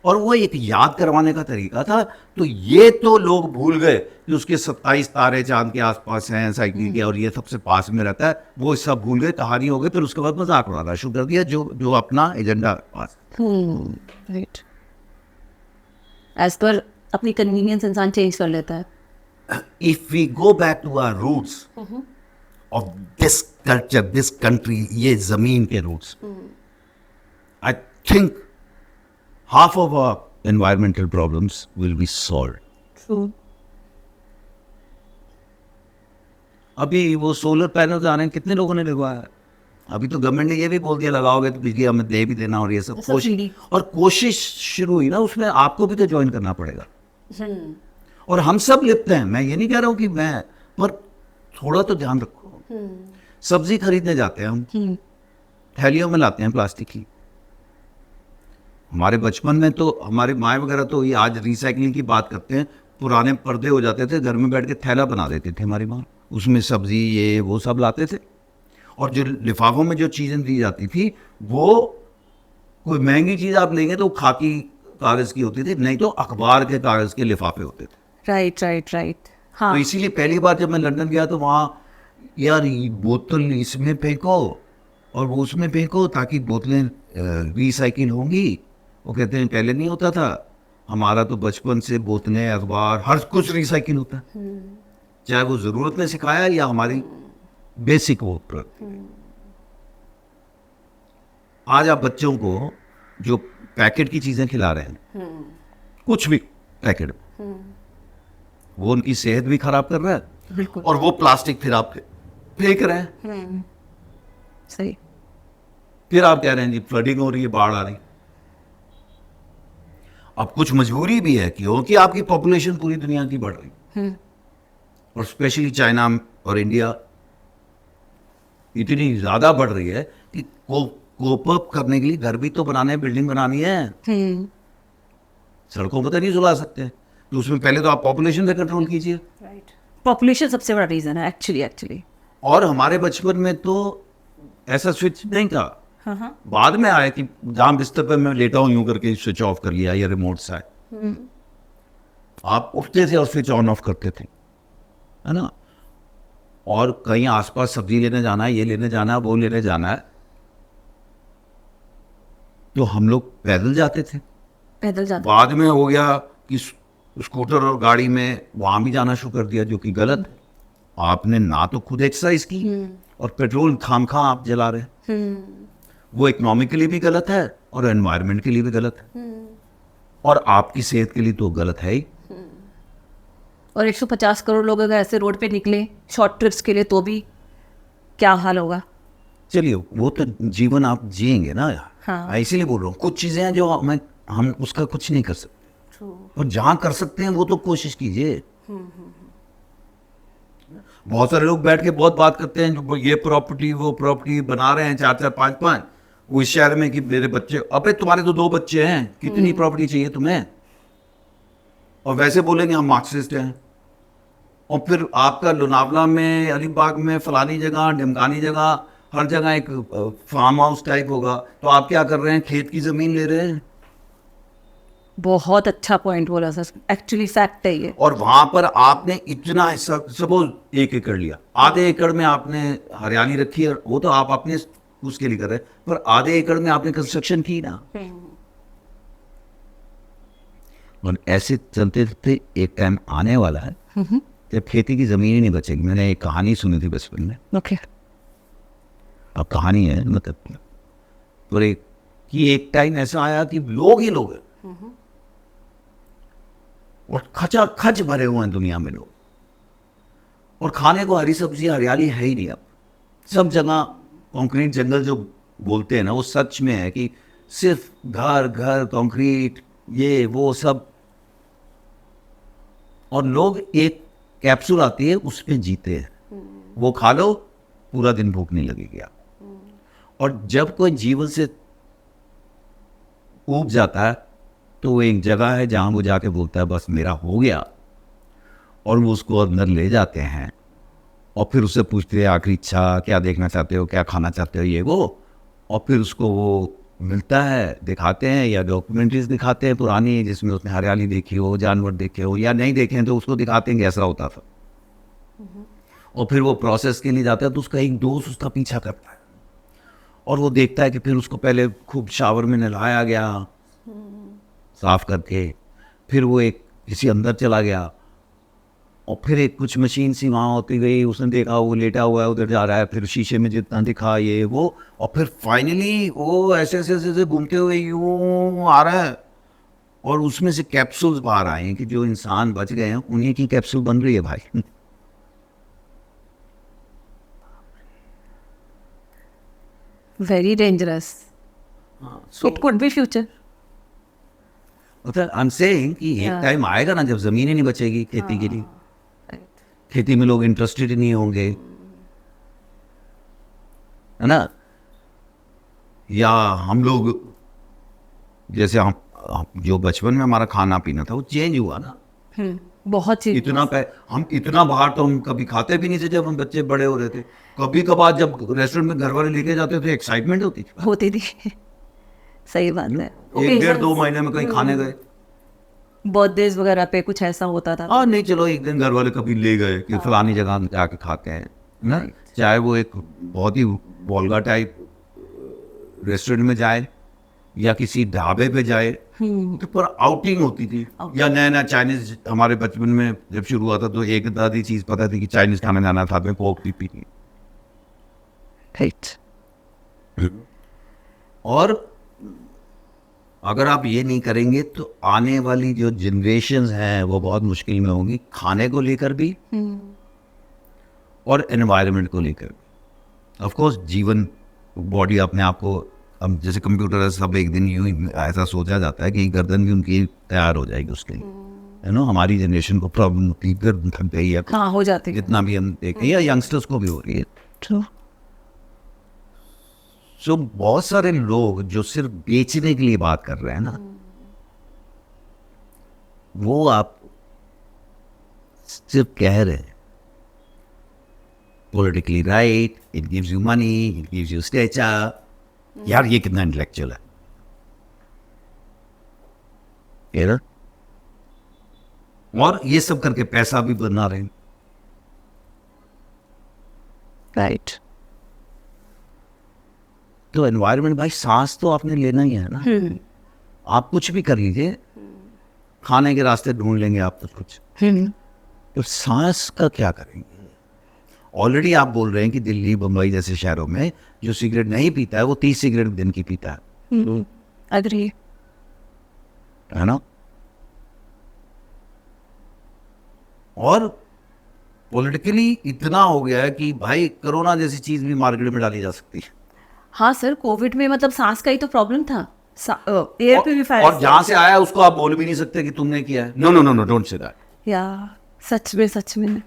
और वो एक याद करवाने का तरीका था। तो ये तो लोग भूल गए कि उसके 27 तारे चांद के आसपास हैं साइकिल के, और ये सबसे पास में रहता है, वो सब भूल गए, कहानी हो गई। फिर उसके बाद मजाक उड़ाना शुरू कर दिया, जो अपना एजेंडा पास। राइट। एज पर अपनी कन्वीनियंस इंसान चेंज कर लेता है। If we go back to our roots of this culture, this country, ये जमीन के roots, I think half of our environmental problems will be solved. True. अभी वो सोलर पैनल आ रहे हैं, कितने लोगों ने लगवाया? अभी तो गवर्नमेंट ने ये भी बोल दिया लगाओगे तो बिजली हमें दे भी देना, और ये सब कोशिश शुरू हुई ना, उसमें आपको भी तो ज्वाइन करना पड़ेगा। और हम सब लिप्त हैं, मैं ये नहीं कह रहा हूँ कि मैं, पर थोड़ा तो ध्यान रखो। सब्जी खरीदने जाते हैं हम, थैलियों में लाते हैं प्लास्टिक की। हमारे बचपन में तो हमारे माएँ वगैरह तो ये आज रिसाइकलिंग की बात करते हैं, पुराने पर्दे हो जाते थे, घर में बैठ के थैला बना देते थे हमारी माँ, उसमें सब्जी ये वो सब लाते थे। और जो लिफाफों में जो चीज़ें दी जाती थी, वो कोई महंगी चीज़ आप लेंगे तो खाकी कागज़ की होती थी, नहीं तो अखबार के कागज़ के लिफाफे होते थे। Right right right. हाँ। तो इसीलिए पहली बार जब मैं लंदन गया तो वहाँ, यार ये बोतल इसमें फेंको और वो उसमें फेंको ताकि बोतलें रिसाइकिल होंगी। वो कहते हैं पहले नहीं होता था, हमारा तो बचपन से बोतलें, अखबार, हर कुछ रिसाइकिल होता है, चाहे वो ज़रूरत में सिखाया या हमारी बेसिक वो। आज आप बच्चों को जो पैकेट की चीज़ें खिला रहे हैं, कुछ भी पैकेट, वो उनकी सेहत भी खराब कर रहा है। बिल्कुल। और वो प्लास्टिक फिर आप फेंक रहे हैं। सही। फिर आप कह रहे हैं जी फ्लडिंग हो रही है, बाढ़ आ रही है। अब कुछ मजबूरी भी है क्योंकि आपकी पॉपुलेशन पूरी दुनिया की बढ़ रही है, और स्पेशली चाइना और इंडिया इतनी ज्यादा बढ़ रही है कि कोप अप करने के लिए घर भी तो बनाने हैं, बिल्डिंग बनानी है, सड़कों पर तो नहीं सुला सकते। तो उसमें पहले तो आप पॉपुलेशन पे कंट्रोल कीजिए। राइट। पॉपुलेशन सबसे बड़ा रीजन है एक्चुअली। और हमारे बचपन में तो ऐसा स्विच नहीं था। बाद में आया कि जहां बिस्तर पे मैं लेटा हूं यूं करके स्विच ऑफ कर लिया, या रिमोट से आप उठते थे और स्विच ऑन ऑफ करते थे, है ना। और कहीं आसपास सब्जी लेने जाना है, ये लेने जाना है, वो लेने जाना है, तो हम लोग पैदल जाते थे। बाद में हो गया कि स्कूटर और गाड़ी में वहां भी जाना शुरू कर दिया, जो कि गलत है। आपने ना तो खुद एक्सरसाइज की और पेट्रोल खामखा आप जला रहे हैं, वो इकोनॉमिकली भी गलत है और एनवायरनमेंट के लिए भी गलत है, और आपकी सेहत के लिए तो गलत है ही। और 150 करोड़ लोग अगर ऐसे रोड पे निकले शॉर्ट ट्रिप्स के लिए तो भी क्या हाल होगा। चलिए वो तो जीवन आप जिएंगे ना। हाँ। इसीलिए बोल रहा हूँ, कुछ चीजें हैं जो हम उसका कुछ नहीं कर सकते, और जहां कर सकते हैं वो तो कोशिश कीजिए। बहुत सारे लोग बैठ के बहुत बात करते हैं, जो ये प्रॉपर्टी वो प्रॉपर्टी बना रहे हैं 4-4 5-5 वो इस शहर में कि मेरे बच्चे, अबे तुम्हारे तो 2 बच्चे हैं, कितनी प्रॉपर्टी चाहिए तुम्हें। और वैसे बोलेंगे हम मार्क्सिस्ट हैं, और फिर आपका लोनावला में, अलीबाग में, फलानी जगह, ढमकानी जगह, हर जगह एक फार्म हाउस टाइप होगा। तो आप क्या कर रहे हैं, खेत की जमीन ले रहे हैं। बहुत अच्छा पॉइंट बोला सर, एक्चुअली फैक्ट है ये। और वहां पर आपने इतना हिस्सा, सपोज 1 एकड़ लिया, आधे एकड़ में आपने हरियाली रखी है, वो तो आप अपने उसके लिए कर रहे हैं, पर आधे एकड़ में आपने कंस्ट्रक्शन की ना। और ऐसे चलते चलते एक टाइम आने वाला है जब खेती की जमीन ही नहीं बचेगी। मैंने एक कहानी सुनी थी बचपन में, ओके। अब कहानी है मतलब, पर एक टाइम ऐसा आया कि लोग ही लोग हैं और खचाखच भरे हुए हैं दुनिया में लोग, और खाने को हरी सब्जी हरियाली है ही नहीं। अब सब जगह कंक्रीट जंगल जो बोलते हैं ना, वो सच में है कि सिर्फ घर घर कंक्रीट ये वो सब, और लोग एक कैप्सूल आती है उसमें जीते हैं, वो खा लो पूरा दिन भूख नहीं लगेगी आप। और जब कोई जीवन से ऊब जाता है तो वो एक जगह है जहां वो जाके बोलता है बस मेरा हो गया, और वो उसको अंदर ले जाते हैं और फिर उससे पूछते हैं आखिरी इच्छा क्या देखना चाहते हो, क्या खाना चाहते हो, ये वो, और फिर उसको वो मिलता है, दिखाते हैं या डॉक्यूमेंट्रीज दिखाते हैं पुरानी जिसमें उसने हरियाली देखी हो, जानवर देखे हो, या नहीं देखे हैं तो उसको दिखाते हैं कैसा होता था। और फिर वो प्रोसेस के लिए जाता है तो उसका एक दोस्त उसका पीछा करता है और वो देखता है कि फिर उसको पहले खूब शावर में नहलाया गया साफ करके, फिर वो एक किसी अंदर चला गया और फिर एक कुछ मशीन सी वहाँ होती गई, उसने देखा वो लेटा हुआ है उधर जा रहा है, फिर शीशे में जितना दिखा ये वो, और फिर फाइनली वो ऐसे ऐसे ऐसे घूमते हुए यूं आ रहा है और उसमें से कैप्सूल्स बाहर आए हैं कि जो इंसान बच गए हैं उन्हीं की कैप्सूल बन रही है भाई। Very dangerous. It could be future. मतलब आई एम सेइंग कि एक टाइम आएगा ना जब जमीन ही नहीं बचेगी खेती के लिए, खेती में लोग इंटरेस्टेड नहीं होंगे, है ना। या हम लोग जैसे हम जो बचपन में हमारा खाना पीना था वो चेंज हुआ ना। बहुत चीज हम इतना बाहर तो हम कभी खाते भी नहीं थे जब हम बच्चे बड़े हो रहे थे। कभी कभार जब रेस्टोरेंट में घर वाले लेके जाते थे एक्साइटमेंट होती थी। होती थी। सही बात है। एक डेढ़ 2 महीने में कहीं खाने गए, बर्थडेज वगैरह पे कुछ ऐसा होता था। हाँ नहीं चलो एक दिन घर वाले कभी ले गए कि फलानी जगह जाके खाते हैं ना, चाहे वो एक बहुत ही वोल्गा टाइप रेस्टोरेंट में जाए या किसी ढाबे पे जाए, तो पर आउटिंग होती थी। या नया नया चाइनीज हमारे बचपन में जब शुरू हुआ था तो एक आधी चीज पता थी कि चाइनीज खाना जाना था, कोक भी पीनी। और अगर आप ये नहीं करेंगे तो आने वाली जो जनरेशन्स हैं वो बहुत मुश्किल में होंगी, खाने को लेकर भी और एनवायरनमेंट को लेकर भी। ऑफ कोर्स जीवन बॉडी अपने आप को, अब जैसे कंप्यूटर है सब एक दिन यूं ही ऐसा सोचा जाता है कि गर्दन भी उनकी तैयार हो जाएगी उसके लिए, है ना। हमारी जनरेशन को प्रॉब्लम होती है, गर्दन थक गई है, हाँ हो जाती है, जितना भी हम देखें, या यंगस्टर्स को भी हो रही है। सो बहुत सारे लोग जो सिर्फ बेचने के लिए बात कर रहे हैं ना, वो आप सिर्फ कह रहे हैं politically right, it gives you money, it gives you stature. यार ये कितना इंटेलेक्चुअल है ना? और ये सब करके पैसा भी बना रहे हैं, राइट। तो एनवायरनमेंट भाई सांस तो आपने लेना ही है ना। आप कुछ भी कर लीजिए, खाने के रास्ते ढूंढ लेंगे आप तो कुछ, तो सांस का क्या करेंगे? ऑलरेडी आप बोल रहे हैं कि दिल्ली बम्बई जैसे शहरों में जो सिगरेट नहीं पीता है वो 30 सिगरेट दिन की पीता है। अग्री है ना। और पॉलिटिकली इतना हो गया है कि भाई कोरोना जैसी चीज भी मार्केट में डाली जा सकती है। हाँ सर, कोविड में मतलब सांस का ही तो प्रॉब्लम था, एयर प्यूरिफायर। और जहां से आया उसको आप बोल भी नहीं सकते कि तुमने किया है। No no no no, don't say that. या सच में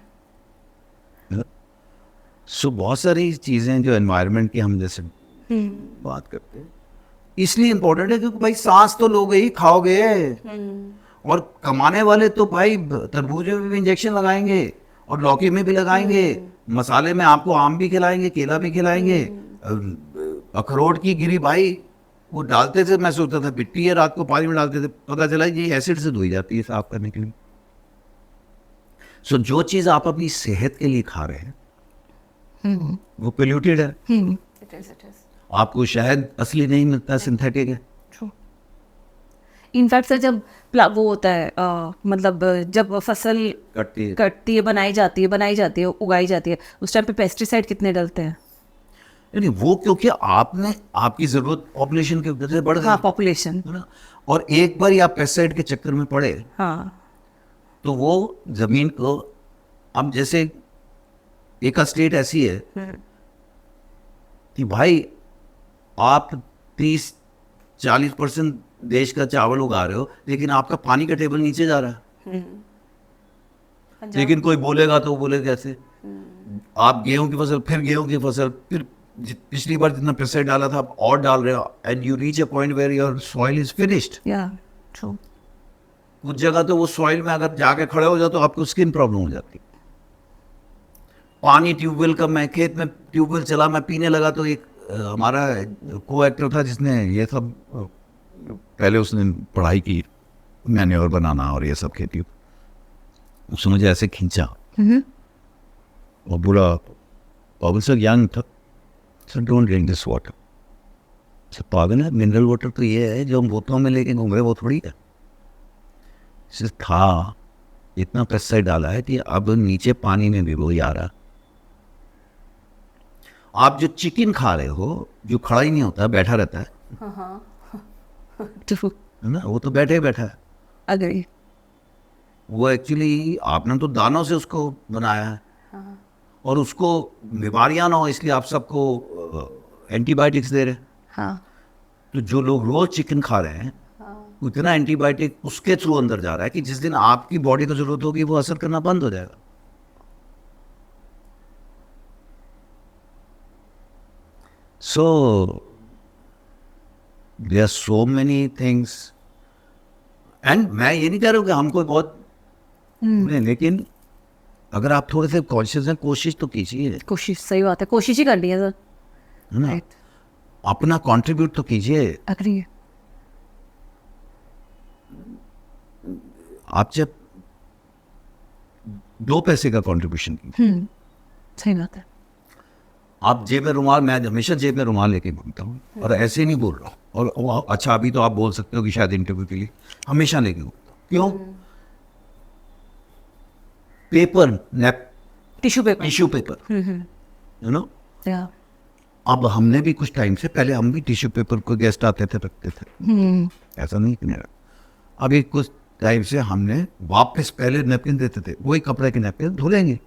सो बहुत सारी चीजें जो एनवायरनमेंट की हम जैसे बात करते हैं इसलिए इम्पोर्टेंट है क्योंकि भाई सांस तो लोगे ही, खाओगे। और कमाने वाले तो भाई तरबूजे में भी इंजेक्शन लगाएंगे और लौकी में भी लगाएंगे, मसाले में आपको आम भी खिलाएंगे, केला भी खिलाएंगे। अखरोट की गिरी भाई वो डालते थे, मैं सोचता था मिट्टी है, रात को पानी में डालते थे, पता चला ये एसिड से धोई जाती है साफ करने के लिए। सो जो चीज आप अपनी सेहत के लिए खा रहे हैं वो पोल्यूटेड है। आपको शायद असली नहीं मिलता, सिंथेटिक है। इनफैक्ट सर जब वो होता है मतलब जब फसल कटती है बनाई जाती है उगाई जाती है, उस टाइम पे पेस्टिसाइड कितने डलते हैं? यानी वो क्योंकि आपने आपकी जरूरत पॉपुलेशन के वजह से बढ़ हाँ गई, पॉपुलेशन, है ना। और एक बार आप पेस्टिसाइड के चक्कर में पड़े हाँ तो वो जमीन को, अब जैसे एक स्टेट ऐसी है कि भाई आप 30-40% देश का चावल उगा रहे हो, लेकिन आपका पानी का टेबल नीचे जा रहा है। लेकिन कोई बोलेगा तो वो बोले कैसे, आप गेहूं की फसल, फिर गेहूं की फसल, फिर पिछली बार जितना पेस्टिसाइड डाला था आप और डाल रहे हो, and you reach a point where your soil is finished. Yeah true. कुछ जगह तो वो सॉइल में अगर जाके खड़े हो जाओ तो आपको स्किन प्रॉब्लम हो जाती है। पानी ट्यूबवेल का, मैं खेत में ट्यूबवेल चला, मैं पीने लगा तो एक हमारा को एक्टर था जिसने ये सब पहले उसने पढ़ाई की, मैन्योर बनाना और ये सब खेती, उसने मुझे ऐसे खींचा और बोला, बाबू सर यंग था, sir don't drink this water. Sir पागल है, मिनरल वाटर तो ये है जो हम बोतलों में लेके घूम रहे, वो थोड़ी है। सिर्फ था इतना पेस्टिसाइड डाला है कि अब नीचे पानी में भी वही आ रहा। आप जो चिकन खा रहे हो, जो खड़ा ही नहीं होता, बैठा रहता है, ट्रू, है ना, वो तो बैठे ही बैठा है। अग्री। वो एक्चुअली आपने तो दानों से उसको बनाया है, और उसको बीमारियां ना हो इसलिए आप सबको एंटीबायोटिक्स दे रहे हैं। हाँ तो जो लोग रोज चिकन खा रहे हैं, उतना एंटीबायोटिक उसके थ्रू अंदर जा रहा है कि जिस दिन आपकी बॉडी को जरूरत होगी वो असर करना बंद हो जाएगा। So there are so many things, and मैं ये नहीं कह रहा हूँ कि हमको बहुत नहीं, लेकिन अगर आप थोड़े से कॉन्शियस हैं, कोशिश तो कीजिए, कोशिश, सही बात है, कोशिश ही करनी है सर। है ना, राइट, अपना कंट्रीब्यूट तो कीजिए। अग्री। आप जब 2 पैसे का कंट्रीब्यूशन कीजिए, सही बात है। आप जेब में रुमाल, मैं हमेशा जेब में रुमाल लेके घूमता हूँ, और ऐसे नहीं बोल रहा हूँ, और अच्छा अभी तो आप बोल सकते हो कि शायद इंटरव्यू के लिए हमेशा लेके घूमता हूँ। क्यों? Paper, tissue paper, you know. या अब हमने भी कुछ टाइम से पहले हम भी टिश्यू पेपर को गेस्ट आते थे रखते थे, ऐसा नहीं कि नहीं। अभी कुछ टाइम से हमने वापस पहले नैपकिन देते थे, वही कपड़े के नैपकिन धुलेंगे।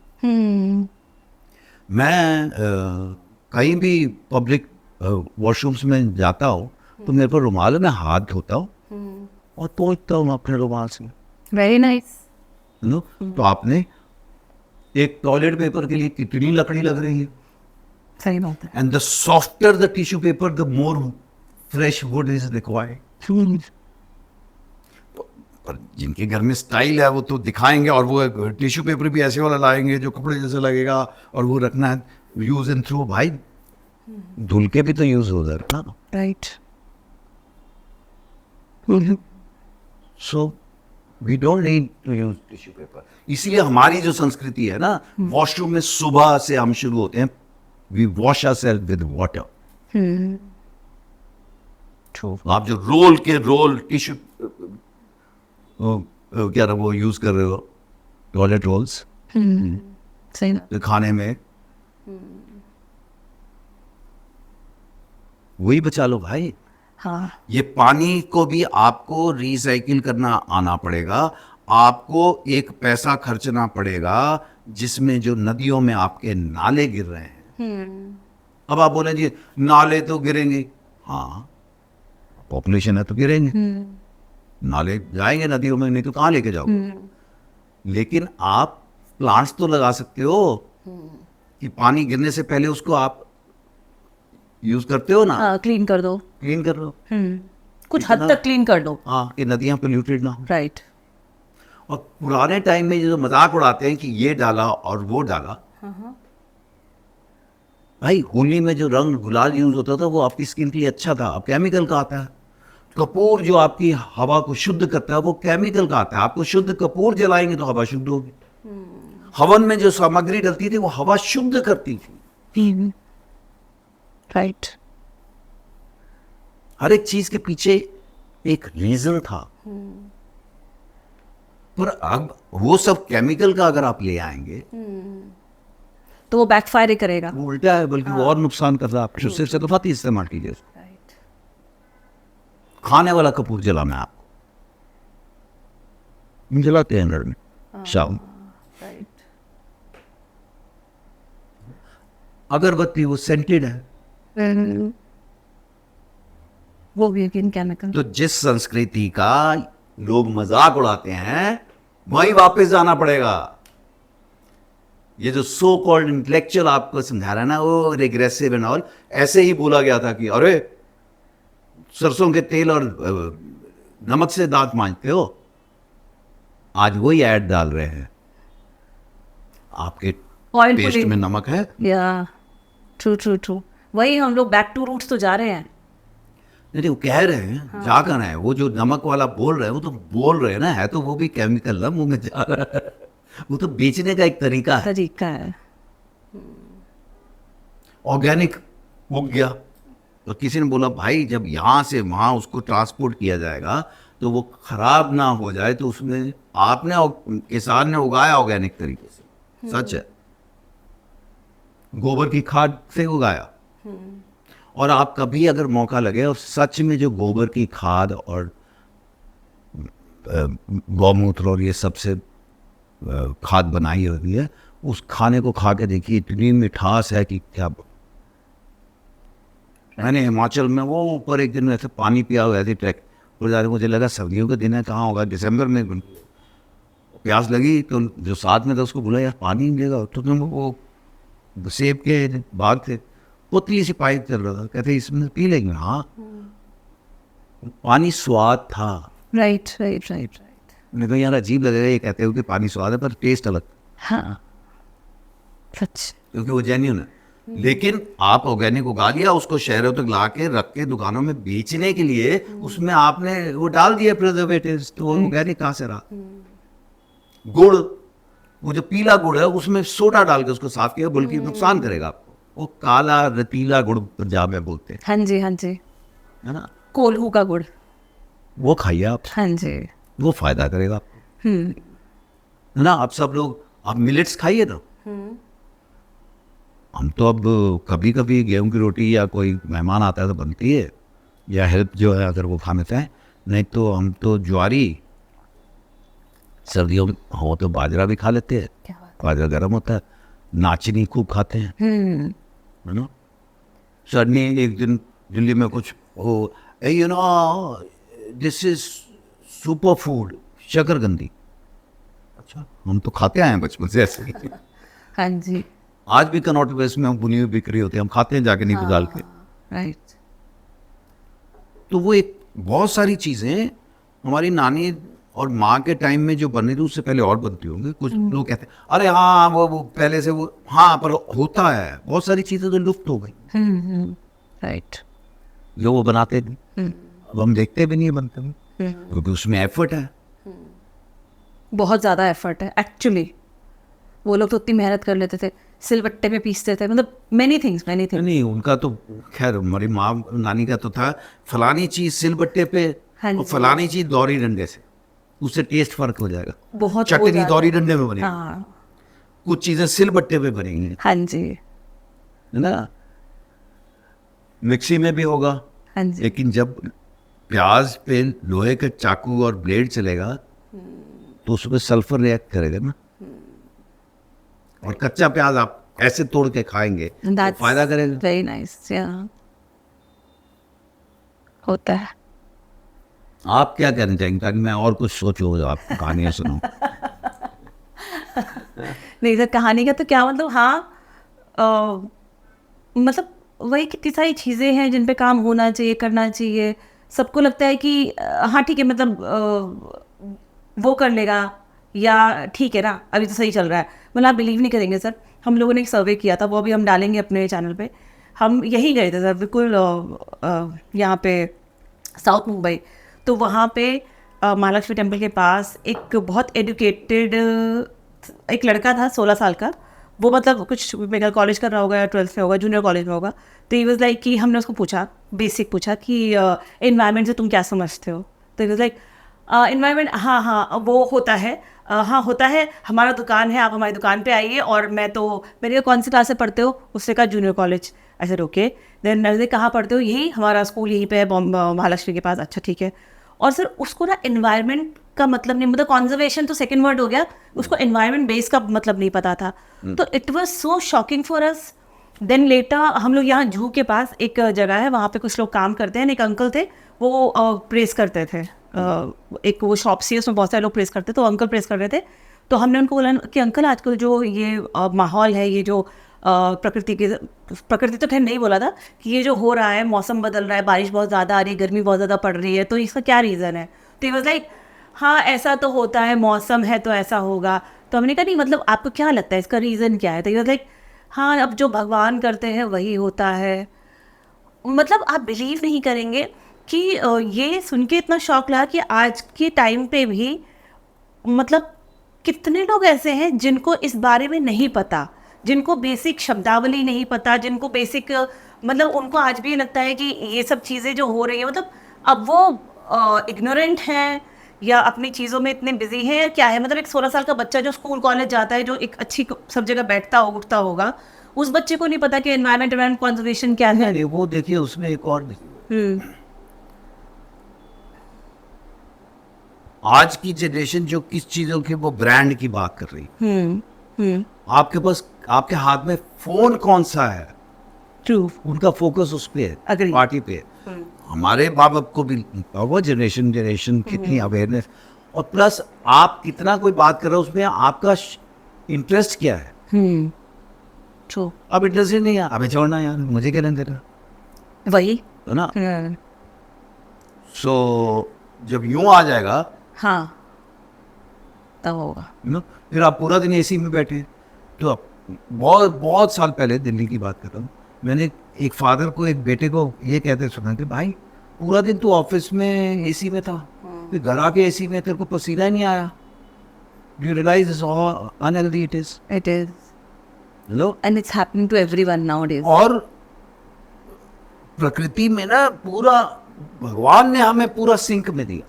मैं कहीं भी पब्लिक वॉशरूम्स में जाता हूँ तो मेरे पर रुमाल है, मैं हाथ धोता हूँ और पोंछता हूँ अपने रुमाल से। Very nice. नो, तो आपने एक टॉयलेट पेपर के लिए कितनी लकड़ी लग रही है, सही बात है। And the softer the tissue paper the more fresh would is required. पर जिनके घर में स्टाइल है वो तो दिखाएंगे, और वो टिश्यू पेपर भी ऐसे वाला लाएंगे जो कपड़े जैसे लगेगा, और वो रखना है यूज एंड थ्रो। भाई धुल के भी तो यूज हो जाता ना, right. So we don't need to use tissue paper. इसलिए हमारी जो संस्कृति है ना, वॉशरूम में सुबह से हम शुरू होते हैं, we wash ourselves with water. आप जो रोल टिश्यू क्या रहा वो यूज कर रहे हो, टॉयलेट रोल्स सही ना, खाने में, वही बचा लो भाई। हाँ ये पानी को भी आपको रिसाइकिल करना आना पड़ेगा, आपको एक पैसा खर्चना पड़ेगा जिसमें जो नदियों में आपके नाले गिर रहे हैं। अब आप बोले जी नाले तो गिरेंगे, हाँ पॉपुलेशन है तो गिरेंगे, नाले जाएंगे नदियों में, नहीं तो कहाँ लेके जाओगे। लेकिन आप प्लांट्स तो लगा सकते हो कि पानी गिरने से पहले उसको आप यूज करते हो ना, हाँ, क्लीन कर दो, क्लीन कर लो, कुछ हद तक क्लीन कर दो। हाँ, कि नदियां पोल्यूटेड ना हो। राइट। और पुराने टाइम में जो मजाक उड़ाते हैं कि ये डाला और वो डाला, भाई होली में जो रंग गुलाल यूज होता था वो आपकी स्किन के लिए अच्छा था, अब केमिकल का आता है। कपूर जो आपकी हवा को शुद्ध करता है वो केमिकल का आता है, आपको शुद्ध कपूर जलाएंगे तो हवा शुद्ध होगी। हवन में जो सामग्री डलती थी वो हवा शुद्ध करती थी। राइट। हर एक चीज के पीछे एक रीजन था। पर अब वो सब केमिकल का अगर आप ले आएंगे तो वो बैकफायर ही करेगा। वो उल्टा है, बल्कि वो और नुकसान कर रहा है। आप सिर्फ से तो बात ही इस्तेमाल कीजिए उसको। राइट। खाने वाला कपूर जलाना है आपको, जलाते हैं घर में शाम। राइट। अगरबत्ती वो सेंटेड है। वो भी अगेन केमिकल। तो जिस संस्कृति का लोग मजाक उड़ाते हैं वहीं वापस जाना पड़ेगा। ये जो सो कॉल्ड इंटेलेक्चुअल आपको समझा रहा है ना, वो रिग्रेसिव एंड ऑल, ऐसे ही बोला गया था कि अरे सरसों के तेल और नमक से दांत मांजते हो। आज वही ऐड डाल रहे हैं, आपके ऑयल पेस्ट में नमक है। या ट्रू ट्रू ट्रू, वही हम लोग बैक टू रूट्स तो जा रहे हैं। नहीं वो कह रहे हैं जा कर है, वो जो नमक वाला बोल रहे हैं वो तो बोल रहे हैं ना, है तो वो भी केमिकल ना मुंह में जा रहा है। वो तो बेचने का एक तरीका है। तरीका है। ऑर्गेनिक हो गया तो किसी ने बोला भाई जब यहाँ से वहाँ उसको ट्रांसपोर्ट किया जाएगा तो वो खराब ना हो जाए, तो उसमें आपने किसान ने उगाया ऑर्गेनिक तरीके से, सच है, गोबर की खाद से उगाया। और आप कभी अगर मौका लगे और सच में जो गोबर की खाद और गौमूत्र और ये सबसे खाद बनाई होती है, उस खाने को खा के देखिए, इतनी मिठास है कि क्या। मैंने हिमाचल में वो ऊपर एक दिन ऐसे पानी पिया हुआ ऐसे ट्रैक, मुझे लगा सर्दियों के दिन है, कहाँ होगा, दिसंबर में प्यास लगी तो जो साथ में था उसको बोला यार पानी मिलेगा, तो तुम वो सेब के बाग थे, पुतली सी पाइप चल रहा था, कहते इसमें पी लेंगे। हाँ पानी स्वाद था। Right right right right. मैंने कहा यार अजीब लगेगा ये कहते हो कि पानी स्वाद है, पर टेस्ट अलग, हाँ सच। क्योंकि वो जेन्युइन है। लेकिन आप ऑर्गेनिक उगा लिया, उसको शहरों तक ला के रख के दुकानों में बेचने के लिए उसमें आपने वो डाल दिया प्रिजर्वेटिव्स, तो वो ऑर्गेनिक कहाँ से रहा। गुड़, वो जो पीला गुड़ है उसमें सोडा डाल के उसको साफ किया, बल्कि नुकसान करेगा आपको। वो काला रतीला गुड़ पंजाब में बोलते हैं, हाँ जी हाँ जी, है ना, कोल्हू का गुड़। वो खाइए आप, हाँ जी। वो फायदा करेगा आपको, है ना। आप सब लोग आप मिलेट्स खाइए ना। हम तो अब कभी कभी गेहूं की रोटी या कोई मेहमान आता है तो बनती है, या हेल्प जो है अगर वो खा लेते हैं, नहीं तो हम तो ज्वारी, सर्दियों में हो तो बाजरा भी खा लेते हैं, क्या बात। बाजरा गर्म होता है, नाचनी खूब खाते हैं, है ना। सडनली एक दिन दिल्ली में कुछ हो, you know this is super food, शकरकंदी। अच्छा, हम तो खाते आए हैं बचपन से ऐसे ही। हाँ जी। आज भी कनॉट वेस्ट में हम बुनी हुई बिक्री होती है, हम खाते हैं जाके नींबू डाल के। राइट। तो वो एक बहुत सारी चीज़ें हमारी नानी और माँ के टाइम में जो बनी थी उससे पहले और बनती होंगी। कुछ लोग कहते हैं अरे हाँ वो पहले से वो, हाँ पर होता है, बहुत सारी चीज़ें तो लुप्त हो गई राइट। जो वो बनाते थे, अब हम देखते भी नहीं है बनते हुए, क्योंकि उसमें एफर्ट है। बहुत ज़्यादा एफर्ट है एक्चुअली। वो लोग तो उतनी मेहनत कर लेते थे, सिलबट्टे पे पीसते थे, मतलब मेनी थिंग्स। नहीं उनका तो खैर, हमारी माँ नानी का तो था फलानी चीज़ सिलबट्टे पे हाँ और जी। फलानी चीज़ दौरी डंडे से, उससे टेस्ट फर्क हो जाएगा। बहुत हो चटनी जाता दौरी डंडे में बनेगी, हाँ कुछ चीज़ें सिलबट्टे पे बनेंगी, हाँ जी है ना। मिक्सी में भी होगा, हाँ जी। लेकिन जब प्याज पे लोहे का चाकू और ब्लेड चलेगा तो उसमें सल्फर रिएक्ट करेगा ना, और कच्चा प्याज आप ऐसे तोड़ के खाएंगे तो फायदा करेगा। Very nice. होता है। आप क्या कहना चाहेंगे, ताकि मैं और कुछ सोचूं, आप कहानियां सुनो। नहीं सर, कहानी का तो क्या मतलब, हाँ मतलब वही कितनी सारी चीज़ें हैं जिन पे काम होना चाहिए, करना चाहिए। सबको लगता है कि हाँ ठीक है, मतलब वो कर लेगा, या ठीक है ना अभी तो सही चल रहा है। मतलब आप बिलीव नहीं करेंगे सर, हम लोगों ने एक सर्वे किया था, वो अभी हम डालेंगे अपने चैनल पे। हम यहीं गए थे सर, बिल्कुल यहाँ पे साउथ मुंबई। तो वहाँ पे महालक्ष्मी टेम्पल के पास एक बहुत एजुकेटेड एक लड़का था 16 साल का। वो मतलब कुछ मेरा कॉलेज कर रहा होगा या 12th में होगा, जूनियर कॉलेज में होगा। तो ही वाज लाइक कि हमने उसको पूछा, बेसिक पूछा कि इन्वायरमेंट से तुम क्या समझते हो। तो ही वाज लाइक इन्वायरमेंट, हाँ वो होता है, हाँ होता है, हमारा दुकान है, आप हमारी दुकान पे आइए। और मैंने कौन सी क्लास से पढ़ते हो, उससे कहा जूनियर कॉलेज। ऐसे रोके, देन मैंने कहाँ पढ़ते हो, यही हमारा स्कूल यहीं पे है, महालक्ष्मी के पास। अच्छा ठीक है। और सर उसको ना इन्वायरमेंट का मतलब नहीं, मतलब कॉन्जर्वेशन तो सेकंड वर्ड हो गया, उसको एनवायरनमेंट बेस का मतलब नहीं पता था। तो it was so shocking for us. Then later हम लोग यहाँ जू के पास एक जगह है, वहाँ पे कुछ लोग काम करते हैं, एक अंकल थे, वो प्रेस करते थे, एक वो शॉप सी है, उसमें बहुत सारे लोग प्रेस करते, तो अंकल प्रेस कर रहे थे। तो हमने उनको बोला कि अंकल आजकल जो ये माहौल है, ये जो प्रकृति तो खैर नहीं बोला था कि ये जो हो रहा है, मौसम बदल रहा है, बारिश बहुत ज़्यादा आ रही है, गर्मी बहुत ज़्यादा पड़ रही है, तो इसका क्या रीज़न है। तो ही वाज लाइक हाँ ऐसा तो होता है, मौसम है तो ऐसा होगा। तो हमने कहा नहीं, मतलब आपको क्या लगता है इसका रीज़न क्या है। तो ही वाज लाइक हाँ अब जो भगवान करते हैं वही होता है। मतलब आप बिलीव नहीं करेंगे कि ये सुन के इतना शौक लगा कि आज के टाइम पे भी मतलब कितने लोग ऐसे हैं जिनको इस बारे में नहीं पता, जिनको बेसिक शब्दावली नहीं पता, जिनको बेसिक मतलब उनको आज भी लगता है कि ये सब चीज़ें जो हो रही हैं, मतलब अब वो इग्नोरेंट हैं या अपनी चीज़ों में इतने बिजी हैं या क्या है। मतलब एक 16 साल का बच्चा जो स्कूल कॉलेज जाता है, जो एक अच्छी सब जगह बैठता हो उठता होगा, उस बच्चे को नहीं पता कि एनवायरमेंट कंजर्वेशन क्या है। नहीं, वो देखिए उसमें एक और देखिए, आज की जनरेशन जो किस चीजों की वो ब्रांड की बात कर रही है, आपके पास आपके हाथ में फोन कौन सा है, ट्रू, उनका फोकस उस पे है, Agree. पार्टी पे है। हमारे माँ बाप को भी वो जनरेशन कितनी अवेयरनेस, और प्लस आप कितना कोई बात कर रहे हो उसमें आपका इंटरेस्ट क्या है। ट्रू, अब इंटरेस्ट ही नहीं है, अबे छोड़ना यार, मुझे क्या लेना देना, वही है ना। सो जब यूं आ जाएगा, हाँ तब होगा। फिर आप पूरा दिन एसी में बैठे हैं। तो अब बहुत बहुत साल पहले दिल्ली की बात कर रहा हूँ, मैंने एक फादर को एक बेटे को ये कहते सुना कि भाई पूरा दिन तू ऑफिस में एसी में था, फिर घर आके एसी में तेरे को पसीना ही नहीं आया। You realise how unhealthy it is. It is, hello. and it's happening to everyone nowadays. और प्रकृति में ना पूरा भगवान ने हमें पूरा सिंक में दिया।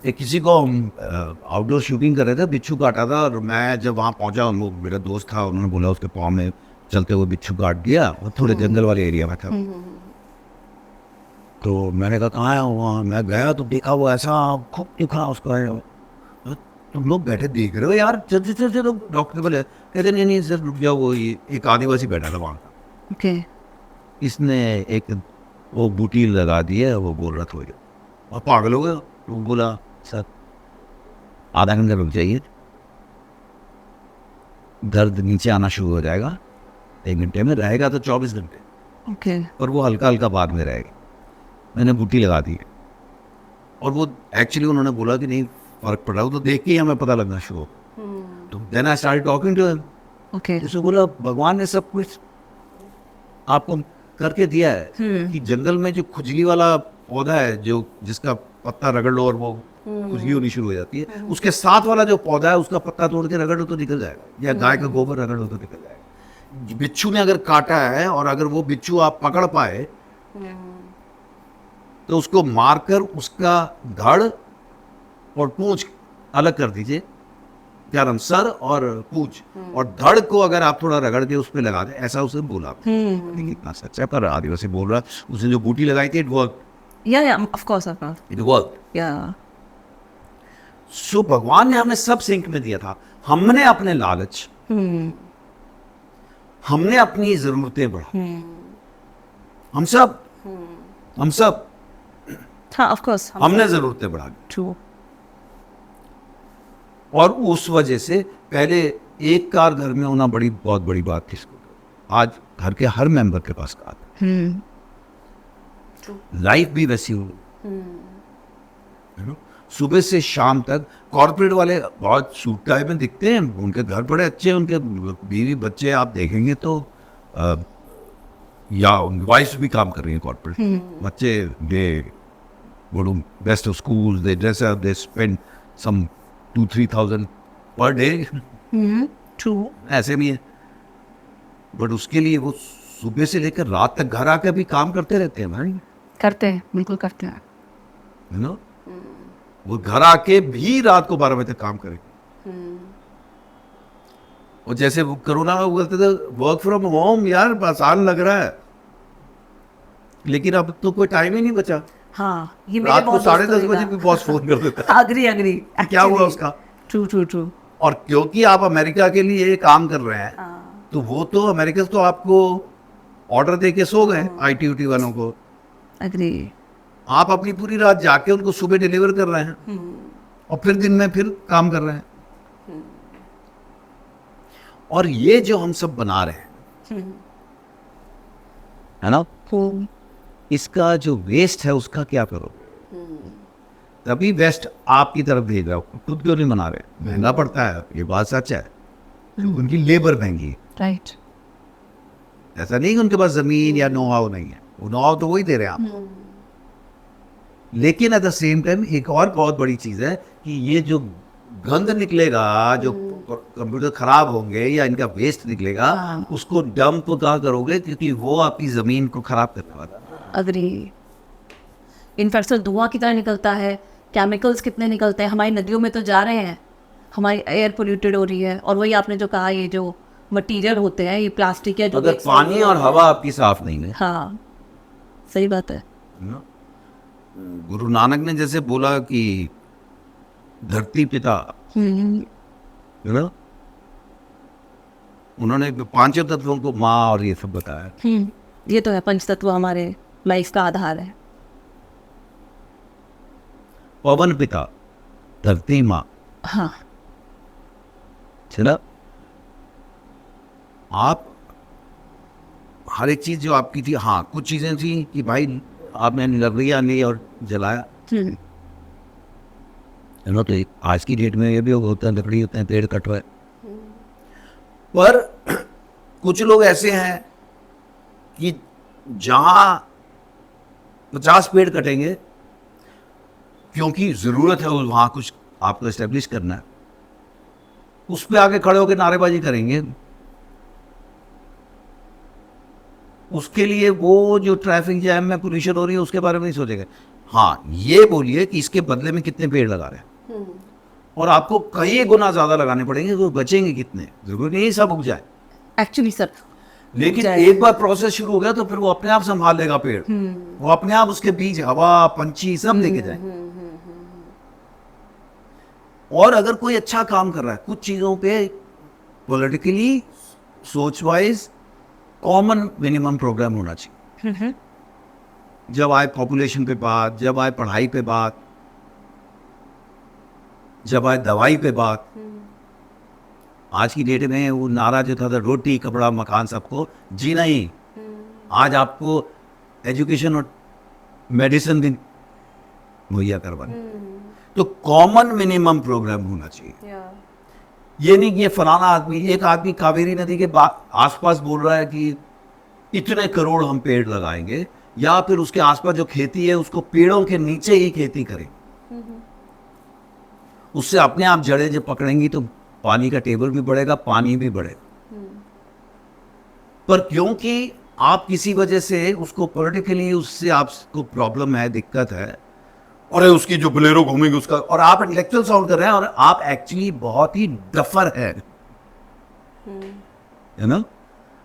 एक किसी को आउटडोर शूटिंग कर रहे थे, बिच्छू काटा था, और मैं जब वहाँ पहुँचा, वो मेरा दोस्त था, उन्होंने बोला उसके पाँव में चलते हुए बिच्छू काट दिया, और थोड़े जंगल वाले एरिया में था। तो मैंने कहा कहाँ है वहाँ, मैं गया तो देखा वो ऐसा खूब दिखा उसका है। तुम लोग बैठे देख रहे हो यार, चलते चलते तो डॉक्टर बोले, कहते नहीं नहीं सर रुक जाओ, वो ये एक आदिवासी बैठा था वहाँ, Okay. इसने एक वो बूटी लगा दी है, वो बोल रहा था और पागल हो गया। तो बोला सर आधा घंटा रुक जाइए, दर्द नीचे आना शुरू हो जाएगा, 1 घंटे में रहेगा तो 24 घंटे, Okay. और वो हल्का हल्का बाद में रहेगा। मैंने बूटी लगा दी है, और वो एक्चुअली उन्होंने बोला कि नहीं फर्क पड़ रहा हो, तो देख के ही हमें पता लगना शुरू हो। तो then I started talking to him. Okay. उसने बोला भगवान ने सब कुछ आपको करके दिया है कि जंगल में जो खुजली वाला पौधा है, जो जिसका पत्ता रगड़ लो और वो खुजली होनी शुरू हो जाती है, उसके साथ वाला जो पौधा है उसका पत्ता तोड़ के रगड़ लो तो निकल जाएगा, या गाय का गोबर रगड़ लो तो निकल जाएगा। बिच्छू ने अगर काटा है और अगर वो बिच्छू आप पकड़ पाए तो उसको मारकर उसका धड़ और पूंछ अलग कर दीजिए, क्या नाम, सर और पूंछ, और धड़ को अगर आप थोड़ा रगड़ के उस पर लगा दें, ऐसा उसे बोला। कितना सच है, पर आदिवासी बोल रहा, उसने जो बूटी लगाई थी, it work, Yeah, of course. It work. Yeah. सो भगवान ने हमें सब सिंक में दिया था, हमने अपने लालच, हमने अपनी जरूरतें बढ़ा, हम सब हाँ, of course. हमने जरूरतें बढ़ा दी। True. और उस वजह से पहले एक कार घर में होना बहुत बड़ी बात थी, आज घर के हर मेंबर के पास कार। लाइफ भी वैसी हो, सुबह से शाम तक। कॉर्पोरेट वाले बहुत सूट टाई में दिखते हैं, उनके घर बड़े अच्छे, उनके बीवी बच्चे आप देखेंगे तो या वाइफ भी काम कर रही है कॉर्पोरेट, बच्चे दे go to best of schools, they dress up, they spend some 2-3 thousand per day true. ऐसे भी है, बट उसके लिए वो सुबह से लेकर रात तक घर आकर भी काम करते रहते हैं भाई, करते हैं, बिल्कुल करते हैं। है ना। वो घर आके भी रात को 12 बजे तक काम करें। और जैसे वो कोरोना में बोलते थे वर्क फ्रॉम होम, यार आसान लग रहा है, लेकिन अब तो कोई टाइम ही नहीं बचा। हाँ, ये मेरे रात को बहुत 10:30 बजे भी बॉस फोन कर देता है। Agree agree. क्या हुआ उसका? True true true. और क्योंकि आप अमेरिका के लिए काम कर रहे हैं, तो वो तो अमेरिका तो आपको ऑर्डर दे के सो गए, आईटी उटी वालों को। अग्री। आप अपनी पूरी रात जाके उनको सुबह डिलीवर कर रहे हैं और फिर दिन में फिर काम कर रहे हैं। और ये जो हम सब बना रहे हैं, है ना, इसका जो वेस्ट है उसका क्या करो? तभी वेस्ट आपकी तरफ भेज रहा हो, खुद क्यों नहीं बना रहे? महंगा पड़ता है, ये बात सच है। उनकी लेबर महंगी है, राइट। ऐसा नहीं कि उनके पास जमीन या नो हाउ नहीं है, वो नो हाउ तो वही दे रहे हैं आप। लेकिन एट द सेम टाइम एक और बहुत बड़ी चीज है कि ये जो गंद निकलेगा, जो कंप्यूटर खराब होंगे या इनका वेस्ट निकलेगा, उसको डंप कहाँ करोगे? क्योंकि वो आपकी जमीन को खराब करने वाला है। अग्री। इनफैक्ट धुआं कितना निकलता है, केमिकल्स कितने निकलते हैं, हमारी नदियों में तो जा रहे हैं, हमारी एयर पोल्यूटेड हो रही है। और वही आपने जो कहा, ये जो मटेरियल होते हैं, ये प्लास्टिक है जो अगर पानी और हवा आपकी साफ नहीं है, हाँ सही बात है ना? गुरु नानक ने जैसे बोला कि धरती पिता, है ना, उन्होंने पांचों तत्वों को माँ और ये सब बताया। ये तो है, पंच तत्व हमारे लाइफ का आधार है। पवन पिता, धरती माँ, हाँ चला। आप हर एक चीज जो आपकी थी, हाँ कुछ चीजें थी कि भाई आपने लकड़ियाँ ली और जलाया, है ना। तो आज की डेट में ये भी होता है, लकड़ी होते हैं, पेड़ कटवाए। पर कुछ लोग ऐसे हैं कि जहां 50 पेड़ कटेंगे क्योंकि जरूरत है, वहां कुछ आपको एस्टेब्लिश करना है, उस पे आके खड़े होकर नारेबाजी करेंगे। उसके लिए वो जो ट्रैफिक जैम में पोल्यूशन हो रही है उसके बारे में नहीं सोचेंगे। हाँ, ये बोलिए कि इसके बदले में कितने पेड़ लगा रहे हैं, और आपको कई गुना ज्यादा लगाने पड़ेंगे, तो बचेंगे कितने? जरूरी नहीं सब उग जाए एक्चुअली सर, लेकिन एक बार प्रोसेस शुरू हो गया तो फिर वो अपने आप संभाल लेगा पेड़। वो अपने आप उसके बीज, हवा, पंछी सब लेके जाए। और अगर कोई अच्छा काम कर रहा है, कुछ चीजों पे पॉलिटिकली सोच वाइज कॉमन मिनिमम प्रोग्राम होना चाहिए। जब आए पॉपुलेशन पे बात, जब आए पढ़ाई पे बात, जब आए दवाई पे बात। आज की डेट में वो नारा जो था रोटी कपड़ा मकान सबको, जी नहीं, आज आपको एजुकेशन और मेडिसिन भी मुहैया करवानी। तो कॉमन मिनिमम प्रोग्राम होना चाहिए। ये नहीं कि ये फलाना आदमी, एक आदमी कावेरी नदी के आसपास बोल रहा है कि इतने करोड़ हम पेड़ लगाएंगे, या फिर उसके आसपास जो खेती है उसको पेड़ों के नीचे ही खेती करें। उससे अपने आप जड़ें जब पकड़ेंगी तो पानी का टेबल भी बढ़ेगा, पानी भी बढ़ेगा। पर क्योंकि आप किसी वजह से उसको पॉलिटिकली, उससे आपको प्रॉब्लम है, दिक्कत है, और उसकी जो बोलेरो घूमेगी उसका, और आप इंटेलेक्चुअल साउंड कर रहे हैं, और आप एक्चुअली बहुत ही डफर है ना।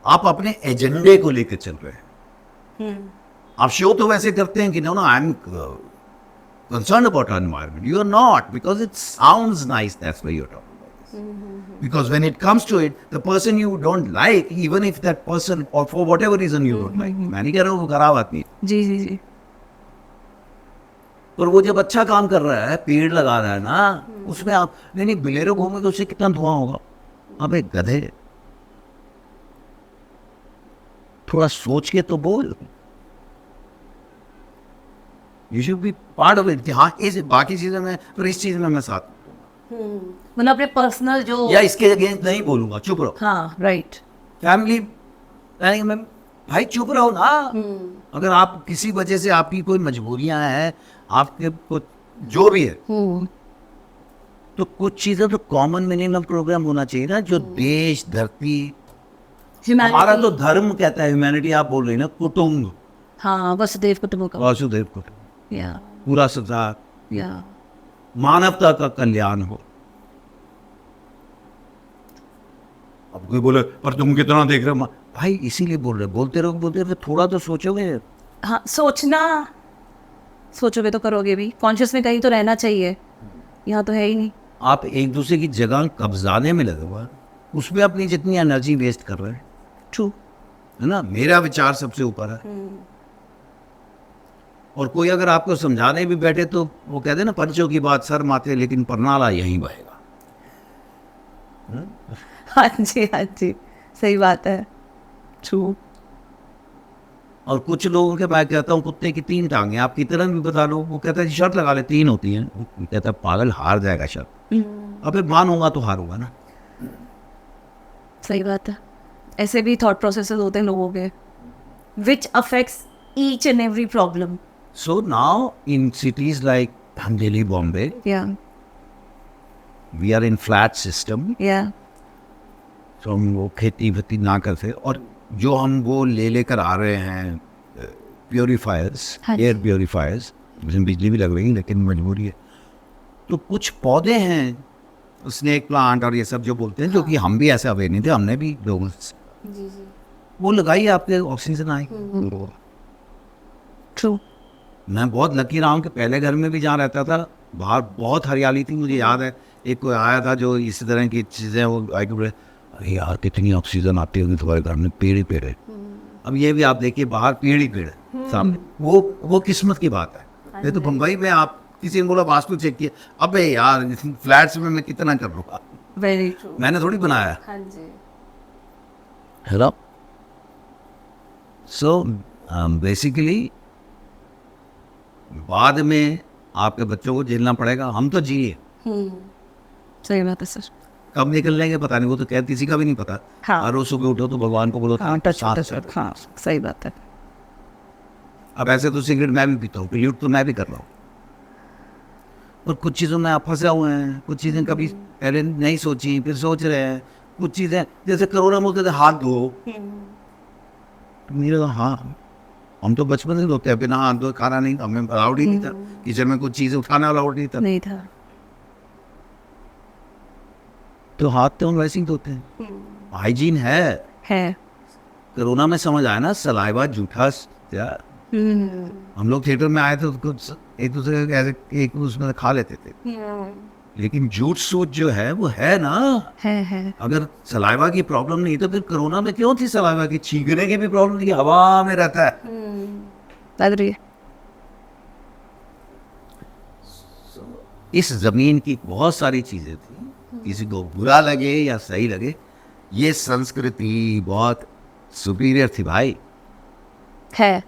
आप अपने एजेंडे को लेकर चल रहे हैं। आप शो तो वैसे करते हैं कि no I am concerned about our environment. You are not, because it sounds nice. That's why you're talking about this. Because when it comes to it, the person you don't like, even if that person, or for whatever reason you don't like, मैं नहीं कह रहा हूँ वो खराब आदमी है। जी जी जी। पर वो जब अच्छा काम कर रहा है, पेड़ लगा रहा है ना, उसमें आप नहीं बिलेरो घूमे तो उससे कितना धुआं होगा। अबे गधे, थोड़ा सोच के तो बोल। You should be part of it कि हाँ इस बाकी चीज़ों में, पर इस चीज़ में मैं साथ, मतलब अपने पर्सनल जो, या इसके अगेंस्ट नहीं बोलूंगा, चुप रहो। हाँ राइट। फैमिली में भाई चुप रहो ना। अगर आप किसी वजह से, आपकी कोई मजबूरियां हैं, आपके जो भी है, तो कुछ चीजें तो कॉमन मिनिमम प्रोग्राम होना चाहिए ना, जो देश धरती, हमारा तो धर्म कहता है, ह्यूमैनिटी आप बोल रही ना, कुटुंब, हाँ, वसुदेव कुटुंबकम। वासुदेव कुटुंब, या पूरा संसार, या मानवता का कल्याण हो। अब कोई बोले पर तुम कितना देख रहे हो, भाई इसीलिए बोल रहे, बोलते रहो, थोड़ा तो सोचोगे। हाँ, सोचोगे तो करोगे भी, कॉन्शियस में कहीं तो रहना चाहिए, यहाँ तो है ही नहीं। आप एक दूसरे की जगह कब्जाने में लगे हुए हैं, उसमें अपनी जितनी एनर्जी वेस्ट कर रहे हैं, ट्रू। है ना, मेरा विचार सबसे ऊपर है। और कोई अगर आपको समझाने भी बैठे तो वो कहते हैं ना, पंचों की बात सर माथे, लेकिन परनाला यहीं बहेगा। हाँ जी, हाँ जी, सही बात है, ट्रू। और कुछ लोगों के, मैं कहता हूँ कुत्ते की 3 टांगे, आप कितना भी बता लो, वो कहता है शर्त लगा ले 3 होती हैं, वो कहता है पागल हार जाएगा शर्त। अबे मानूंगा तो हारूंगा ना। सही बात है, ऐसे भी थॉट प्रोसेसेस होते हैं लोगों के, which affects each and every problem. So now in cities like Delhi, Bombay, या we are in flat system, या तो हम वो खेती वेती ना करते, और जो हम वो लेकर आ रहे हैं प्योरीफायर्स, हाँ जी। एयर प्योरीफायर्स, जिसमें बिजली भी लग रही है लेकिन मजबूरी है, तो कुछ पौधे हैं, स्नेक प्लांट और ये सब जो बोलते हैं, जो कि हम भी ऐसे अवेयर नहीं थे, हमने भी लोगों से जी जी, वो लगाई, आपके ऑक्सीजन आएगी। ट्रू। मैं बहुत लकी रहा हूँ कि पहले घर में भी जहाँ रहता था, बाहर बहुत हरियाली थी। मुझे याद है एक कोई आया था जो इसी तरह की चीज़ें, वो आई के बोले अरे यार कितनी ऑक्सीजन आती होगी तुम्हारे घर में, पेड़ ही पेड़ है। अब ये भी आप देखिए, बाहर पेड़ ही पेड़ है सामने, वो किस्मत की बात है। नहीं तो मुंबई में आप किसी ने बोला वास्तु चेक किया, अबे यार फ्लैट्स में मैं कितना कर लूँगा, वेरी ट्रू। मैंने थोड़ी बनाया हाँ जी। है ना। सो बेसिकली बाद में आपके बच्चों को झेलना पड़ेगा, हम तो जिए, सही बात है सर। कब निकल लेंगे पता नहीं, वो तो कहते किसी का भी नहीं पता। हाँ। हर रोज सुबह उठो तो भगवान को बोलो हाँ, टच साथ टच, है। हाँ, सही बात है। अब ऐसे तो सिगरेट मैं भी पीता हूँ, पोल्यूट तो मैं भी कर रहा हूँ, और कुछ चीज़ों में आप फंसे हुए हैं, कुछ चीज़ें कभी पहले नहीं सोची, फिर सोच रहे हैं। कुछ चीज़ें जैसे कोरोना में बोलते थे हाथ धो, तो मेरे तो हाँ, हम तो बचपन से धोते हैं, बिना हाथ धोए खाना नहीं, हमें अलाउड ही नहीं था किचन में, कुछ चीज़ें उठाना अलाउड नहीं था, नहीं था। तो हाथ तो हम वैसे ही धोते हैं, हाइजीन है। कोरोना में समझ आया ना, सलाइवा झूठा यार। हम लोग थिएटर में आए थे तो कुछ एक दूसरे के ऐसे एक उसमें खा लेते थे, लेकिन झूठ सूट जो है वो है ना। है। अगर सलाइवा की प्रॉब्लम नहीं तो फिर कोरोना में क्यों थी सलाइवा की, छींकने की भी प्रॉब्लम थी, हवा में रहता है। लग रही है। इस जमीन की बहुत सारी चीजें थी, किसी को बुरा लगे या सही लगे, ये संस्कृति बहुत सुपीरियर थी भाई, है।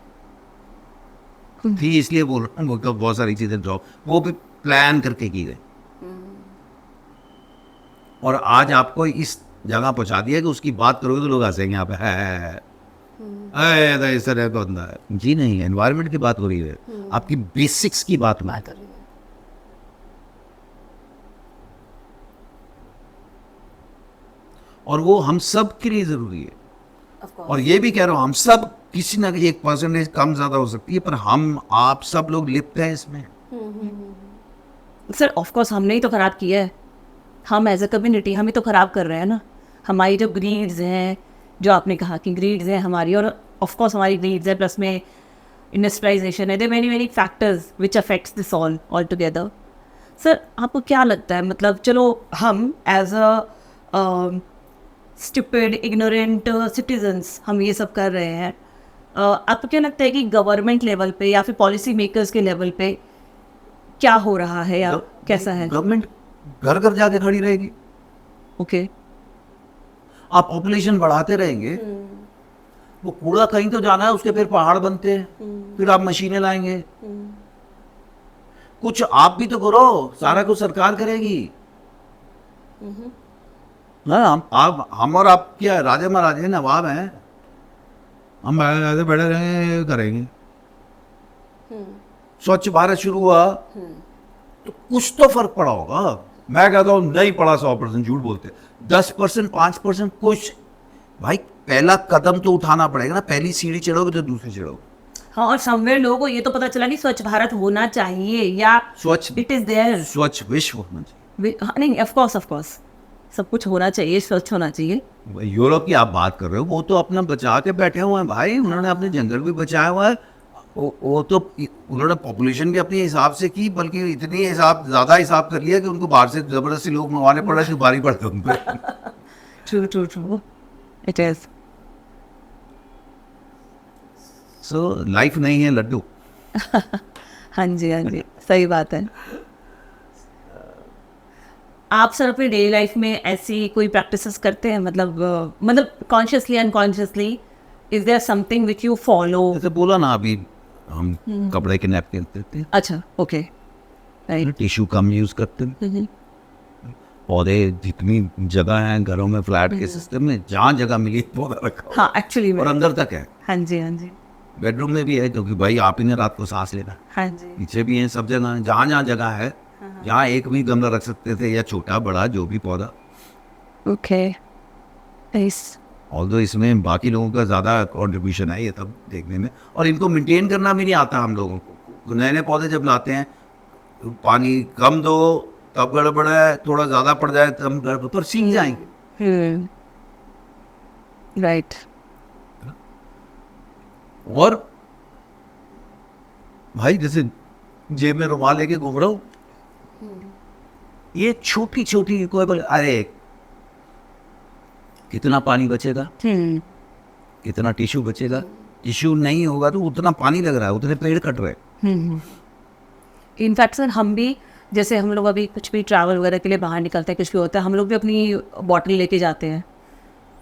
थी, इसलिए बोल रहा हूँ। वो तो बहुत सारी चीजें ड्रॉप, वो भी प्लान करके की गई, और आज आपको इस जगह पहुंचा दिया कि उसकी बात करोगे तो लोग हंसेंगे, यहाँ पे है इस तरह का बंदा है। जी नहीं, एनवायरनमेंट की बात हो रही है, आपकी बेसिक्स की बात हो रही है। और वो हम सब के लिए जरूरी है। और ये भी कह रहा हूँ, हम सब किसी ना किसी 1% कम ज्यादा हो सकती है, पर हम आप सब लोग लिप्त हैं इसमें। सर ऑफ कोर्स हमने ही तो खराब किया है, हम एज अ कम्युनिटी हम ही तो खराब कर रहे हैं ना। हमारी जो ग्रीड्स हैं, जो आपने कहा कि ग्रीड्स हैं हमारी, और ऑफ कोर्स हमारी ग्रीड्स है, प्लस में इंडस्ट्रियलाइजेशन है, there many factors which affects this all together. Sir आपको क्या लगता है, मतलब चलो हम as a stupid ignorant citizens हम ये सब कर रहे हैं, आपको क्या लगता है कि गवर्नमेंट लेवल पे या फिर पॉलिसी मेकर्स के लेवल पे क्या हो रहा है या कैसा है? गवर्नमेंट घर घर जाके खड़ी रहेगी। ओके। आप पॉपुलेशन बढ़ाते रहेंगे, वो कूड़ा कहीं तो जाना है, उसके फिर पहाड़ बनते हैं, फिर आप मशीनें लाएंगे। कुछ आप भी तो करो, सारा कुछ सरकार करेगी ना। हम और आप क्या राजा महाराजे हैं, नवाब हैं, हम ऐसे बैठे रहेंगे करेंगे। स्वच्छ भारत शुरू हुआ तो कुछ तो फर्क पड़ा होगा। मैं कहता हूँ नहीं पढ़ा 100% झूठ बोलते, 10% 5% कुछ, भाई पहला कदम तो उठाना पड़ेगा ना, पहली सीढ़ी चढ़ोगे तो दूसरी चढ़ोगे। हाँ, और समवेयर लोगों को ये तो पता चला कि स्वच्छ भारत होना चाहिए या स्वच्छ इट इज देयर। स्वच्छ विश्व होना चाहिए। हाँ, नहीं, ऑफ कोर्स सब कुछ होना चाहिए, स्वच्छ होना चाहिए। यूरोप की आप बात कर रहे हो, वो तो अपना बचा के बैठे हुए हैं भाई, उन्होंने अपने जंगल भी बचाया हुआ है। वो तो उन्होंने पॉपुलेशन भी अपने हिसाब से की, बल्कि इतनी ज्यादा हिसाब कर लिया कि उनको बाहर से जबरदस्ती लोग मंगवाने पड़ रहे थे, भारी पड़ते उन पे। True it is. So life नहीं है लड्डू। हाँ जी, सही बात है। आप सर अपनी डेली लाइफ में ऐसी कोई प्रैक्टिसेस करते हैं, मतलब consciously unconsciously, is there something which you follow? जैसे बोला ना अभी, हम कपड़े के नैपकिन देते हैं, अच्छा, ओके, राइट। टिश्यू कम यूज करते हैं, पौधे जितनी जगह है घरों में, फ्लैट के सिस्टम में जहाँ जगह मिली पौधा रखा हाँ, एक्चुअली और अंदर तक है। हाँ जी, बेडरूम में भी है, क्योंकि भाई आप ही ने रात को सांस लेना, हाँ जी। पीछे भी है, सब जगह जहाँ जहाँ जगह है, जहाँ एक भी गमला रख सकते थे, या छोटा बड़ा जो भी पौधा। Okay, nice. ऑल्दो इसमें बाकी लोगों का ज़्यादा कॉन्ट्रीब्यूशन है ये सब देखने में, और इनको मेंटेन करना भी नहीं आता हम लोगों को। नए नए पौधे जब लाते हैं, पानी कम दो तब गड़बड़ है, थोड़ा ज़्यादा पड़ जाए तब गड़बड़, पर सीख जाएंगे। राइट। और भाई जैसे जेब में रुमाल लेके घूम रहा हूँ, ये छोटी छोटी कोई बोले अरे कितना पानी बचेगा, कितना टिश्यू बचेगा, टिश्यू नहीं होगा तो उतना पानी लग रहा है, उतने पेड़ कट रहे। इनफैक्ट सर, हम भी जैसे हम लोग अभी कुछ भी ट्रैवल वगैरह के लिए बाहर निकलते हैं, कुछ भी होता है, हम लोग भी अपनी बॉटल लेके जाते हैं।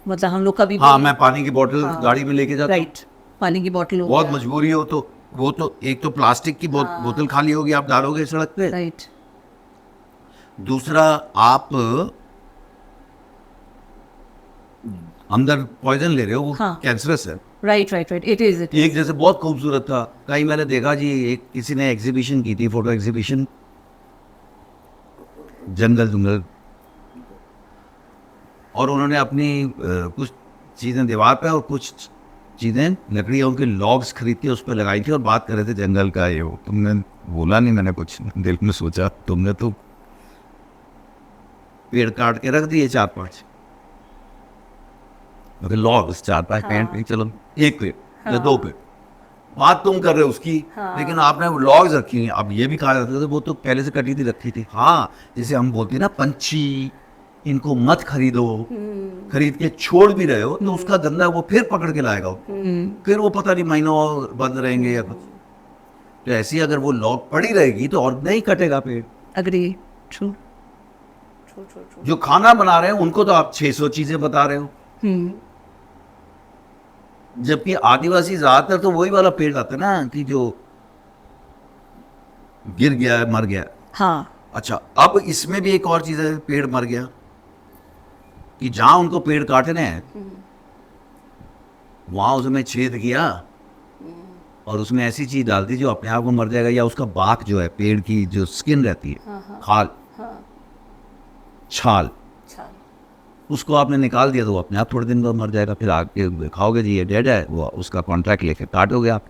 मतलब हम लोग कभी हाँ, मैं पानी की बोतल गाड़ी में लेके जाता हूँ। राइट, पानी की बॉटल हो बहुत गया। मजबूरी हो तो वो तो एक तो प्लास्टिक की बोतल खाली होगी, आप डालोगे सड़क पे। राइट। दूसरा, आप अंदर पॉइजन ले रहे हो, वो हाँ। कैंसरस है। राइट, इट इज एक जैसे बहुत खूबसूरत था, कहीं मैंने देखा जी, एक किसी ने एग्जीबिशन की थी, फोटो एग्जीबिशन, जंगल, और उन्होंने अपनी कुछ चीज़ें दीवार पे और कुछ चीज़ें लकड़ियों के लॉग्स खरीद के उस पर लगाई थी, और बात कर रहे थे जंगल का ये वो। तुमने बोला नहीं, मैंने कुछ दिल में सोचा, तुमने तो पेड़ काट के रख दिए 4-5, मतलब लॉग्स 4-5 पेड़, चलो एक पेड़ या 2 पेड़, बात तुम कर रहे हो उसकी, लेकिन आपने लॉग्स रखी हैं। अब ये भी कहा जाता था वो तो पहले से कटी थी रखी थी। हाँ, जैसे हम बोलते हैं ना, पंछी इनको मत खरीदो, खरीद के छोड़ भी रहे हो तो उसका धंधा वो फिर पकड़ के लाएगा, फिर वो पता नहीं महीनों बंद रहेंगे या कुछ। तो ऐसी अगर वो लॉग पड़ी रहेगी तो और नहीं कटेगा पेड़। Agree, true. जो खाना बना रहे हैं उनको तो आप 600 चीजें बता रहे हो, जबकि आदिवासी ज्यादातर तो वही वाला पेड़ आता है ना कि जो गिर गया है, मर गया। हाँ, अच्छा, अब इसमें भी एक और चीज है, पेड़ मर गया, कि जहां उनको पेड़ काटने हैं वहां उसमें छेद किया और उसमें ऐसी चीज डाल दी जो अपने आप को मर जाएगा, या उसका बाक जो है, पेड़ की जो स्किन रहती है, खाल, छाल, उसको आपने निकाल दिया तो वो अपने आप थोड़े दिन बाद मर जाएगा। फिर आगे खाओगे जी ये डेड है, वो उसका कॉन्ट्रैक्ट लेके काटोगे आप।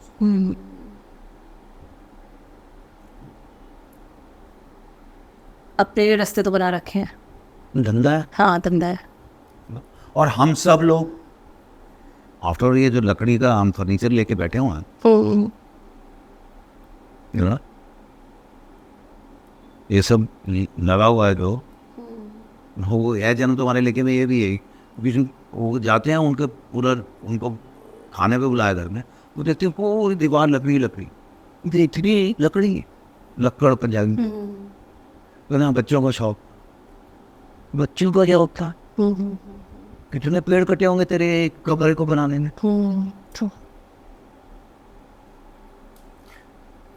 अपने रास्ते तो बना रखे हैं। धंधा है। हाँ, धंधा है। और हम सब लोग आफ्टर ये जो लकड़ी का हम फर्नीचर लेके बैठे हुए हैं, ये सब लगा हुआ है, जो वो है जन्म तुम्हारे लेके में ये भी है, वो जाते हैं उनके पूरा उनको खाने पे बुलाया घर में, वो देखते हैं पूरी दीवार लकड़ी इतनी लकड़ी लकड़ पंजाबी। ना बच्चों का शौक, बच्चों का क्या होता, कितने पेड़ कटे होंगे तेरे एक कमरे को बनाने में।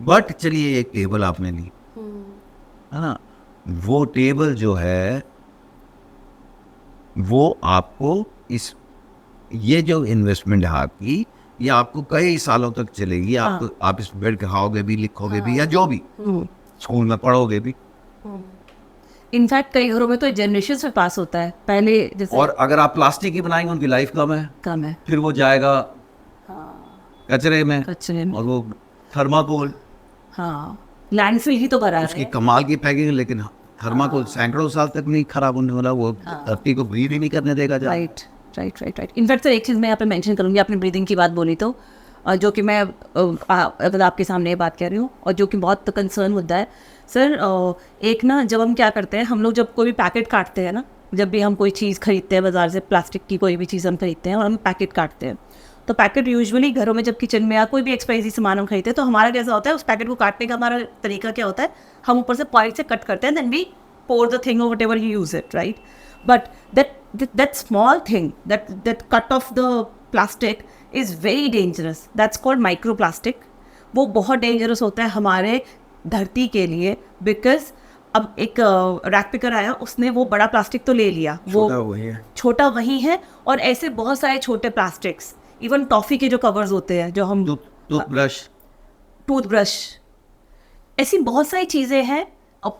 बट चलिए, एक टेबल आपने ली है ना, वो टेबल जो है वो आपको ये जो इन्वेस्टमेंट है आपकी, ये आपको कई सालों तक चलेगी। आपको आप इस बेड खाओगे भी, लिखोगे भी, या जो भी स्कूल में पढ़ोगे भी। इनफैक्ट कई घरों में तो जनरेशन से पास होता है, पहले जैसे और अगर आप प्लास्टिक की बनाएंगे उनकी लाइफ कम है, कम है। फिर वो जाएगा कचरे में, कचरे में। और वो थर्माकोल, हाँ, लैंडफिल ही तो भरा उसकी है। कमाल की पैकिंग, लेकिन थर्माकोल सैकड़ों साल तक नहीं खराब होने वाला, वो धरती को ब्रीथ ही नहीं करने देगा। Right right right right. In fact sir एक चीज़ मैं यहाँ पे मेंशन करूँगी, आपने ब्रीदिंग की बात बोली तो जो कि मैं मतलब आपके सामने ये बात कह रही हूँ, और जो कि बहुत कंसर्न मुद्दा है सर। एक ना, जब हम क्या करते हैं, हम लोग जब कोई भी पैकेट काटते हैं ना, जब भी हम कोई चीज़ खरीदते हैं बाजार से, प्लास्टिक की कोई भी चीज़ हम खरीदते हैं और हम पैकेट काटते हैं, तो पैकेट यूजुअली घरों में जब किचन में या कोई भी एक्सपायरी सामान हम खरीदते हैं, तो हमारा कैसा होता है, उस पैकेट को काटने का हमारा तरीका क्या होता है, हम ऊपर से पॉइंट से कट करते हैं, then we pour the thing or whatever you use it, right? But that small thing, that cut of the plastic is very dangerous. That's called microplastic. वो बहुत डेंजरस होता है हमारे धरती के लिए, बिकॉज अब एक रैक पिकर आया, उसने वो बड़ा प्लास्टिक तो ले लिया, वो छोटा वही है, और ऐसे बहुत सारे छोटे प्लास्टिक्स, इवन टॉफ़ी के जो कवर्स होते हैं, जो हम टूथब्रश, ऐसी बहुत सारी चीज़ें हैं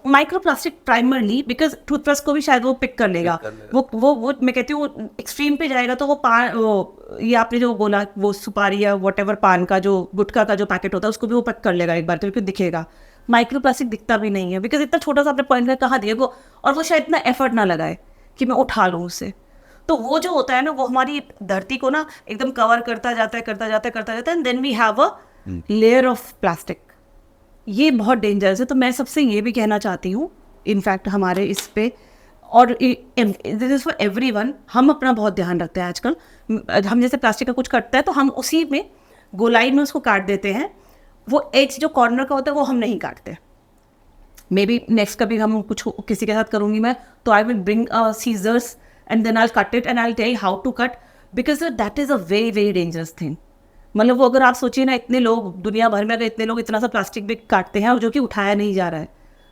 micro plastic primarily, because toothbrush को भी शायद वो पिक कर लेगा। वो मैं कहती हूँ वो एक्सट्रीम पे जाएगा तो वो ये आपने जो बोला, वो सुपारी या वॉट एवर पान का जो गुटखा का जो पैकेट होता है उसको भी वो पिक कर लेगा एक बार, तो दिखेगा। माइक्रो प्लास्टिक दिखता भी नहीं है, बिकॉज इतना छोटा सा आपने पॉइंट कहाँ दिया वो, और वो शायद इतना एफर्ट ना लगाए कि मैं उठा लूँ उसे। तो वो जो होता है ना, वो हमारी धरती को ना एकदम कवर करता जाता है, and then we have a layer of plastic. ये बहुत डेंजरस है। तो मैं सबसे ये भी कहना चाहती हूँ, इनफैक्ट हमारे इस पे, और दिस इज़ फॉर एवरीवन, हम अपना बहुत ध्यान रखते हैं आजकल। हम जैसे प्लास्टिक का कुछ कटता है तो हम उसी में गोलाई में उसको काट देते हैं, वो एज जो कॉर्नर का होता है वो हम नहीं काटते। मे बी नेक्स्ट कभी हम कुछ किसी के साथ करूँगी मैं, तो I will bring scissors and then I cut it and I tell how to cut, because that is a very very dangerous thing. मतलब वो अगर आप सोचिए ना, इतने लोग दुनिया भर में अगर इतने लोग इतना सा प्लास्टिक भी काटते हैं, और जो कि उठाया नहीं जा रहा है,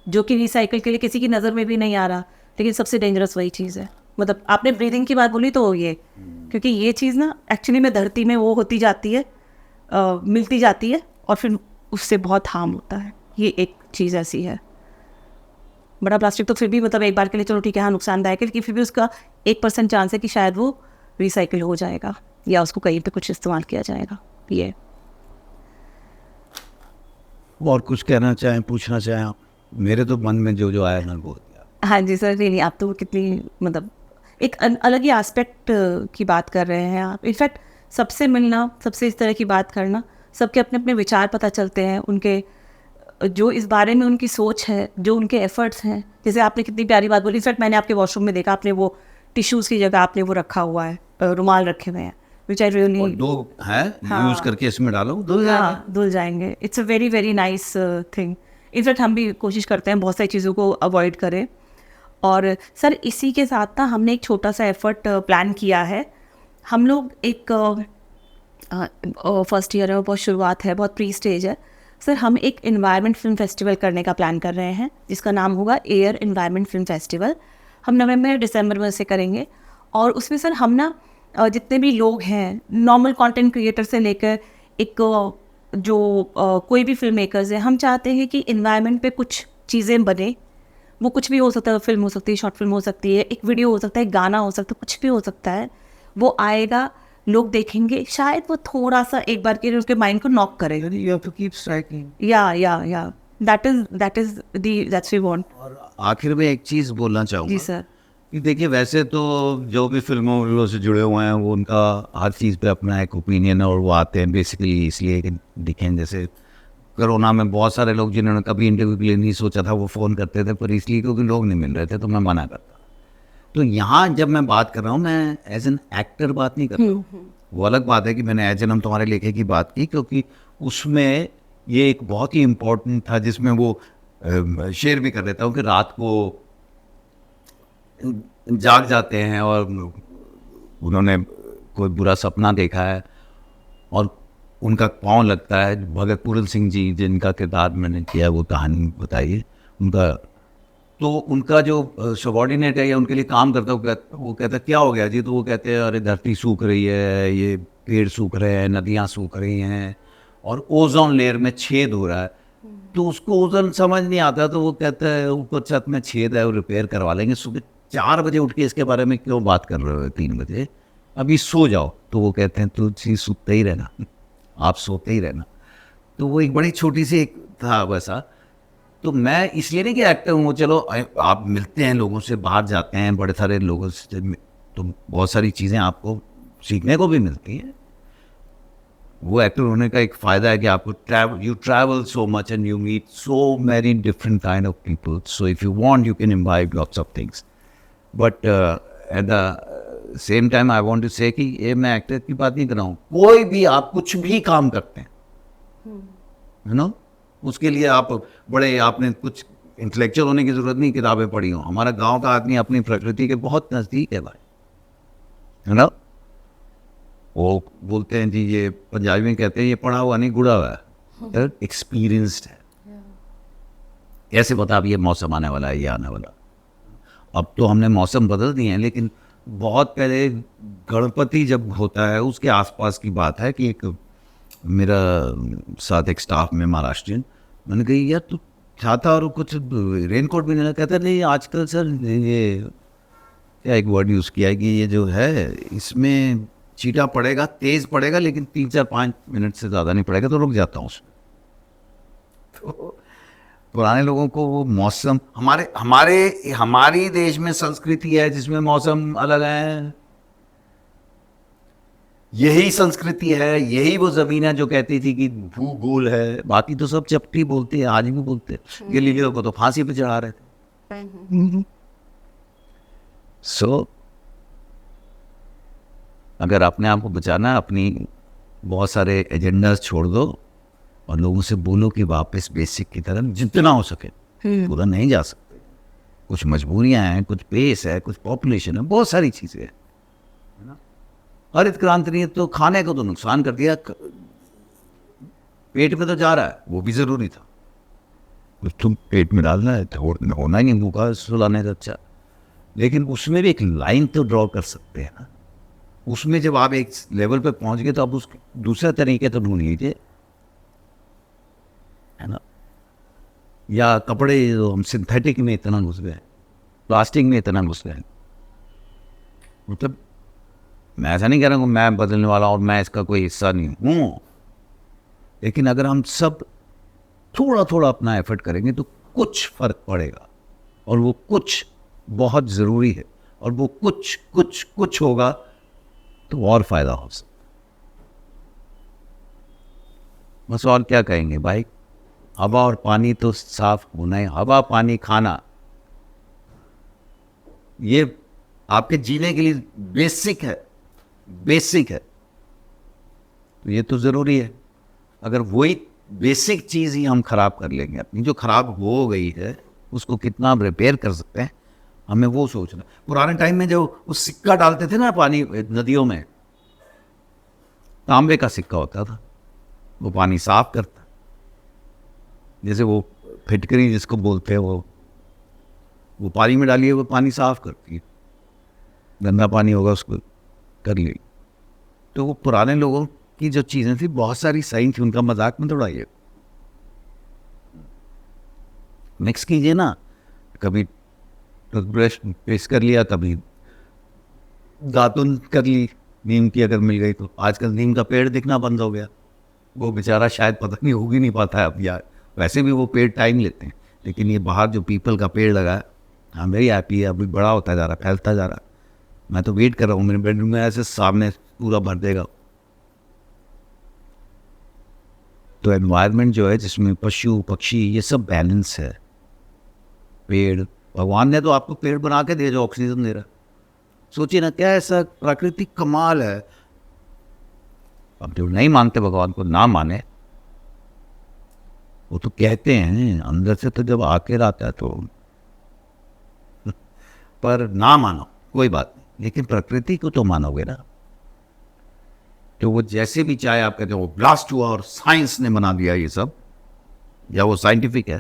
जो कि रिसाइकिल के लिए किसी की नज़र में भी नहीं आ रहा, लेकिन सबसे डेंजरस वही चीज़ है। मतलब आपने ब्रीदिंग की बात बोली तो ये, क्योंकि ये चीज़ ना एक्चुअली में धरती में वो होती जाती है, मिलती जाती है, और फिर उससे बहुत हार्म होता है। ये एक चीज़ ऐसी है। बड़ा प्लास्टिक तो फिर भी मतलब एक बार के लिए चलो ठीक है, हाँ नुकसानदायक है, लेकिन फिर भी उसका 1% चांस है कि शायद वो रिसाइकिल हो जाएगा या उसको कहीं पे कुछ इस्तेमाल किया जाएगा। ये और कुछ कहना चाहें, पूछना चाहें आप? मेरे तो मन में जो आया ना बोल दिया। हाँ जी सर, नहीं आप तो कितनी मतलब एक अलग ही एस्पेक्ट की बात कर रहे हैं आप। इनफैक्ट सबसे मिलना, सबसे इस तरह की बात करना, सबके अपने अपने विचार पता चलते हैं, उनके जो इस बारे में उनकी सोच है, जो उनके एफर्ट्स हैं। जैसे आपने कितनी प्यारी बात बोली, इनफैक्ट मैंने आपके वॉशरूम में देखा, आपने वो टिश्यूज़ की जगह आपने वो रखा हुआ है, रुमाल रखे हुए हैं, विच आई रियली, दो है यूज करके इसमें डालो, धुल जाएंगे। It's a very very nice thing. In fact हम भी कोशिश करते हैं बहुत सारी चीज़ों को अवॉइड करें। और सर इसी के साथ ना हमने एक छोटा सा एफर्ट प्लान किया है। हम लोग एक फर्स्ट ईयर है, बहुत शुरुआत है, बहुत प्री स्टेज है सर। हम एक इन्वायरमेंट फिल्म फेस्टिवल करने का प्लान कर रहे हैं, जिसका नाम होगा एयर इन्वायरमेंट फिल्म फेस्टिवल। हम नवंबर दिसंबर में से करेंगे, और उसमें सर हम ना जितने भी लोग हैं, नॉर्मल कंटेंट क्रिएटर से लेकर एक जो कोई भी फिल्म मेकर्स हैं, हम चाहते हैं कि इन्वायरमेंट पे कुछ चीज़ें बने। वो कुछ भी हो सकता है, फिल्म हो सकती है, शॉर्ट फिल्म हो सकती है, एक वीडियो हो सकता है, गाना हो सकता है, कुछ भी हो सकता है। वो आएगा, लोग देखेंगे, शायद वो थोड़ा सा एक बार के लिए उसके माइंड को नॉक करेगा। You have to keep striking. या दैट्स वी वांट। और आखिर में एक चीज़ बोलना चाहूँगा जी सर। कि देखिए, वैसे तो जो भी फिल्मों से जुड़े हुए हैं वो उनका हर चीज़ पे अपना एक ओपिनियन है, और वो आते हैं बेसिकली इसलिए कि दिखें। जैसे कोरोना में बहुत सारे लोग जिन्होंने कभी इंटरव्यू के लिए नहीं सोचा था वो फ़ोन करते थे, पर इसलिए क्योंकि लोग नहीं मिल रहे थे तो मैं मना करता। तो यहाँ जब मैं बात कर रहा हूँ, मैं एज एन एक्टर बात नहीं कर रहा हूँ। वो अलग बात है कि मैंने एज एन हम तुम्हारे लेखे की बात की, क्योंकि उसमें ये एक बहुत ही इम्पोर्टेंट था, जिसमें वो शेयर भी कर देता हूँ कि रात को जाग जाते हैं और उन्होंने कोई बुरा सपना देखा है और उनका पाँव लगता है। भगत पूरन सिंह जी जिनका किरदार मैंने किया, वो कहानी बताइए उनका। तो उनका जो सबॉर्डिनेट है या उनके लिए काम करता है, वो कहता है क्या हो गया जी? तो वो कहते हैं अरे धरती सूख रही है, ये पेड़ सूख रहे हैं, नदियाँ सूख रही हैं, और ओजोन लेयर में छेद हो रहा है। तो उसको उधर समझ नहीं आता, तो वो कहता है ऊपर छत में छेद है, वो रिपेयर करवा लेंगे। सुबह 4 बजे उठ के इसके बारे में क्यों बात कर रहे हो 3 बजे, अभी सो जाओ। तो वो कहते हैं तो चीज सोते ही रहना, आप सोते ही रहना। तो वो एक बड़ी छोटी सी एक था वैसा। तो मैं इसलिए नहीं कि एक्टर हूँ, चलो आप मिलते हैं लोगों से, बाहर जाते हैं बड़े सारे लोगों से, तो बहुत सारी चीज़ें आपको सीखने को भी मिलती हैं। वो एक्टर होने का एक फ़ायदा है कि आपको you travel so much and you meet so many different kind of people, so if you want you can imbibe lots of things. But at the same time I want to say कि ये मैं actor की बात नहीं कर रहा हूँ, कोई भी आप कुछ भी काम करते हैं, यू नो, उसके लिए आप बड़े, आपने कुछ इंटेलेक्चुअल होने की ज़रूरत नहीं, किताबें पढ़ी हो। हमारा गांव का आदमी अपनी प्रकृति के बहुत नज़दीक है भाई, है ना। वो बोलते हैं जी, ये पंजाबी में कहते हैं ये पढ़ा हुआ नहीं गुड़ा हुआ है, एक्सपीरियंस्ड है। कैसे पता अब ये मौसम आने वाला है, ये आने वाला। अब तो हमने मौसम बदल दिए हैं, लेकिन बहुत पहले गणपति जब होता है उसके आसपास की बात है कि एक मेरा साथ एक स्टाफ में महाराष्ट्रियन, मैंने कही यार तू छाता और कुछ रेनकोट भी नहीं, कहता नहीं आजकल सर ये क्या एक वर्ड यूज़ किया है कि ये जो है इसमें चीटा पड़ेगा, तेज़ पड़ेगा, लेकिन 3-4-5 मिनट से ज़्यादा नहीं पड़ेगा, तो रुक जाता हूँ उसमें। तो पुराने लोगों को वो मौसम, हमारी देश में संस्कृति है जिसमें मौसम अलग है, यही संस्कृति है, यही वो जमीन है जो कहती थी कि भूगोल है। बाकी तो सब चपटी बोलते हैं, आज भी बोलते हैं। गैलीलियो को तो फांसी पे चढ़ा रहे थे। सो अगर अपने आप को बचाना है, अपनी बहुत सारे एजेंडास छोड़ दो और लोगों से बोलो कि वापस बेसिक की तरफ जितना हो सके। पूरा नहीं जा सकते, कुछ मजबूरियां हैं, कुछ पेस है, कुछ पॉपुलेशन है, बहुत सारी चीजें हैं, है ना। हरित क्रांति ने तो खाने को तो नुकसान कर दिया, पेट में तो जा रहा है, वो भी जरूरी था। तुम पेट में डालना है तो होना ही नहीं, भूखा सुलाने से अच्छा। लेकिन उसमें भी एक लाइन तो ड्रॉ कर सकते हैं ना। उसमें जब आप एक लेवल पे पहुंच गए तो अब उस दूसरा तरीके तो ढूंढ लीजिए, है ना। या कपड़े जो हम सिंथेटिक में इतना घुस गए, प्लास्टिक में इतना घुस गए। मतलब मैं ऐसा नहीं कह रहा हूँ मैं बदलने वाला और मैं इसका कोई हिस्सा नहीं हूँ, लेकिन अगर हम सब थोड़ा थोड़ा अपना एफर्ट करेंगे तो कुछ फर्क पड़ेगा, और वो कुछ बहुत ज़रूरी है, और वो कुछ कुछ कुछ होगा तो और फायदा हो सकता। बस और क्या कहेंगे भाई, हवा और पानी तो साफ होना है। हवा पानी खाना ये आपके जीने के लिए बेसिक है, बेसिक है, तो ये तो ज़रूरी है। अगर वही बेसिक चीज़ ही हम ख़राब कर लेंगे, अपनी जो ख़राब हो गई है उसको कितना हम रिपेयर कर सकते हैं, हमें वो सोचना। पुराने टाइम में जो वो सिक्का डालते थे ना पानी नदियों में, तांबे का सिक्का होता था, वो पानी साफ करता। जैसे वो फिटकरी जिसको बोलते हैं, वो पानी में डालिए वो पानी साफ करती है, गंदा पानी होगा उसको कर ली। तो वो पुराने लोगों की जो चीज़ें थी, बहुत सारी सही थी, उनका मजाक में उड़ाइए। मिक्स कीजिए ना, कभी टूथब्रश पेस्ट कर लिया, कभी दातुन कर ली, नीम की अगर मिल गई तो। आजकल नीम का पेड़ दिखना बंद हो गया, वो बेचारा शायद पता नहीं हो ही नहीं पाता है अब यार। वैसे भी वो पेड़ टाइम लेते हैं, लेकिन ये बाहर जो पीपल का पेड़ लगा है, हाँ वेरी हैप्पी है, अभी बड़ा होता जा रहा है, फैलता जा रहा है। मैं तो वेट कर रहा हूँ, मेरे बेडरूम में ऐसे सामने पूरा भर देगा। तो एनवायरनमेंट जो है जिसमें पशु पक्षी ये सब बैलेंस है। पेड़, भगवान ने तो आपको पेड़ बना के दिया जो ऑक्सीजन दे रहा है। सोचिए ना, क्या ऐसा प्राकृतिक कमाल है। अब जो नहीं मानते भगवान को ना माने, वो तो कहते हैं अंदर से तो जब आके आता है तो पर ना मानो कोई बात नहीं, लेकिन प्रकृति को तो मानोगे ना। तो वो जैसे भी चाहे आप कहते हो वो ब्लास्ट हुआ और साइंस ने बना दिया ये सब, या वो साइंटिफिक है,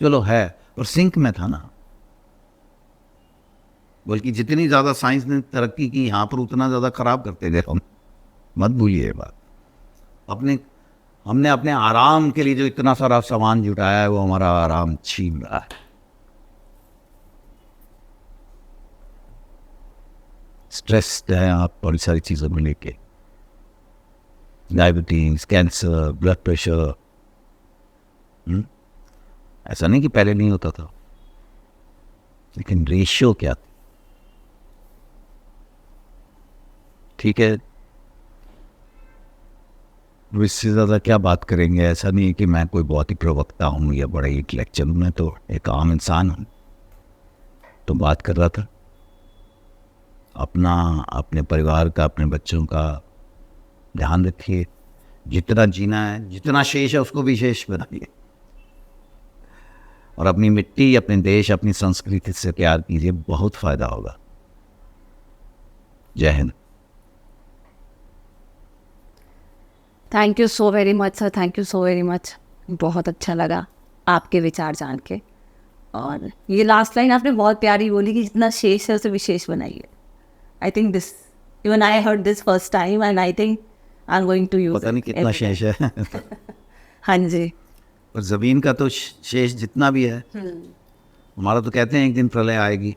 चलो है, पर सिंक में था ना। बल्कि जितनी ज़्यादा साइंस ने तरक्की की यहाँ पर, उतना ज़्यादा खराब करते गए हम। मत भूलिए ये बात। अपने हमने अपने आराम के लिए जो इतना सारा सामान जुटाया है वो हमारा आराम छीन रहा है। स्ट्रेस है आप बड़ी सारी चीज़ों में लेके, डायबिटीज, कैंसर, ब्लड प्रेशर। ऐसा नहीं कि पहले नहीं होता था, लेकिन रेशियो क्या थी? ठीक है, इससे ज़्यादा क्या बात करेंगे। ऐसा नहीं है कि मैं कोई बहुत ही प्रवक्ता हूँ या बड़ा एक लेक्चर हूँ, मैं तो एक आम इंसान हूँ। तो बात कर रहा था अपना, अपने परिवार का, अपने बच्चों का ध्यान रखिए। जितना जीना है, जितना शेष है उसको विशेष बनाइए, और अपनी मिट्टी, अपने देश, अपनी संस्कृति से प्यार कीजिए, बहुत फायदा होगा। जय Hind. Thank you so very much sir, thank you so very much. बहुत अच्छा लगा आपके विचार जान के। और ये लास्ट लाइन आपने बहुत प्यारी बोली कि जितना शेष है उसे विशेष बनाइए। I think this, even I heard this first time and I think I am going to use. पता नहीं कितना शेष है। हाँ जी। और ज़मीन का तो शेष जितना भी है, हमारा तो कहते हैं एक दिन प्रलय आएगी,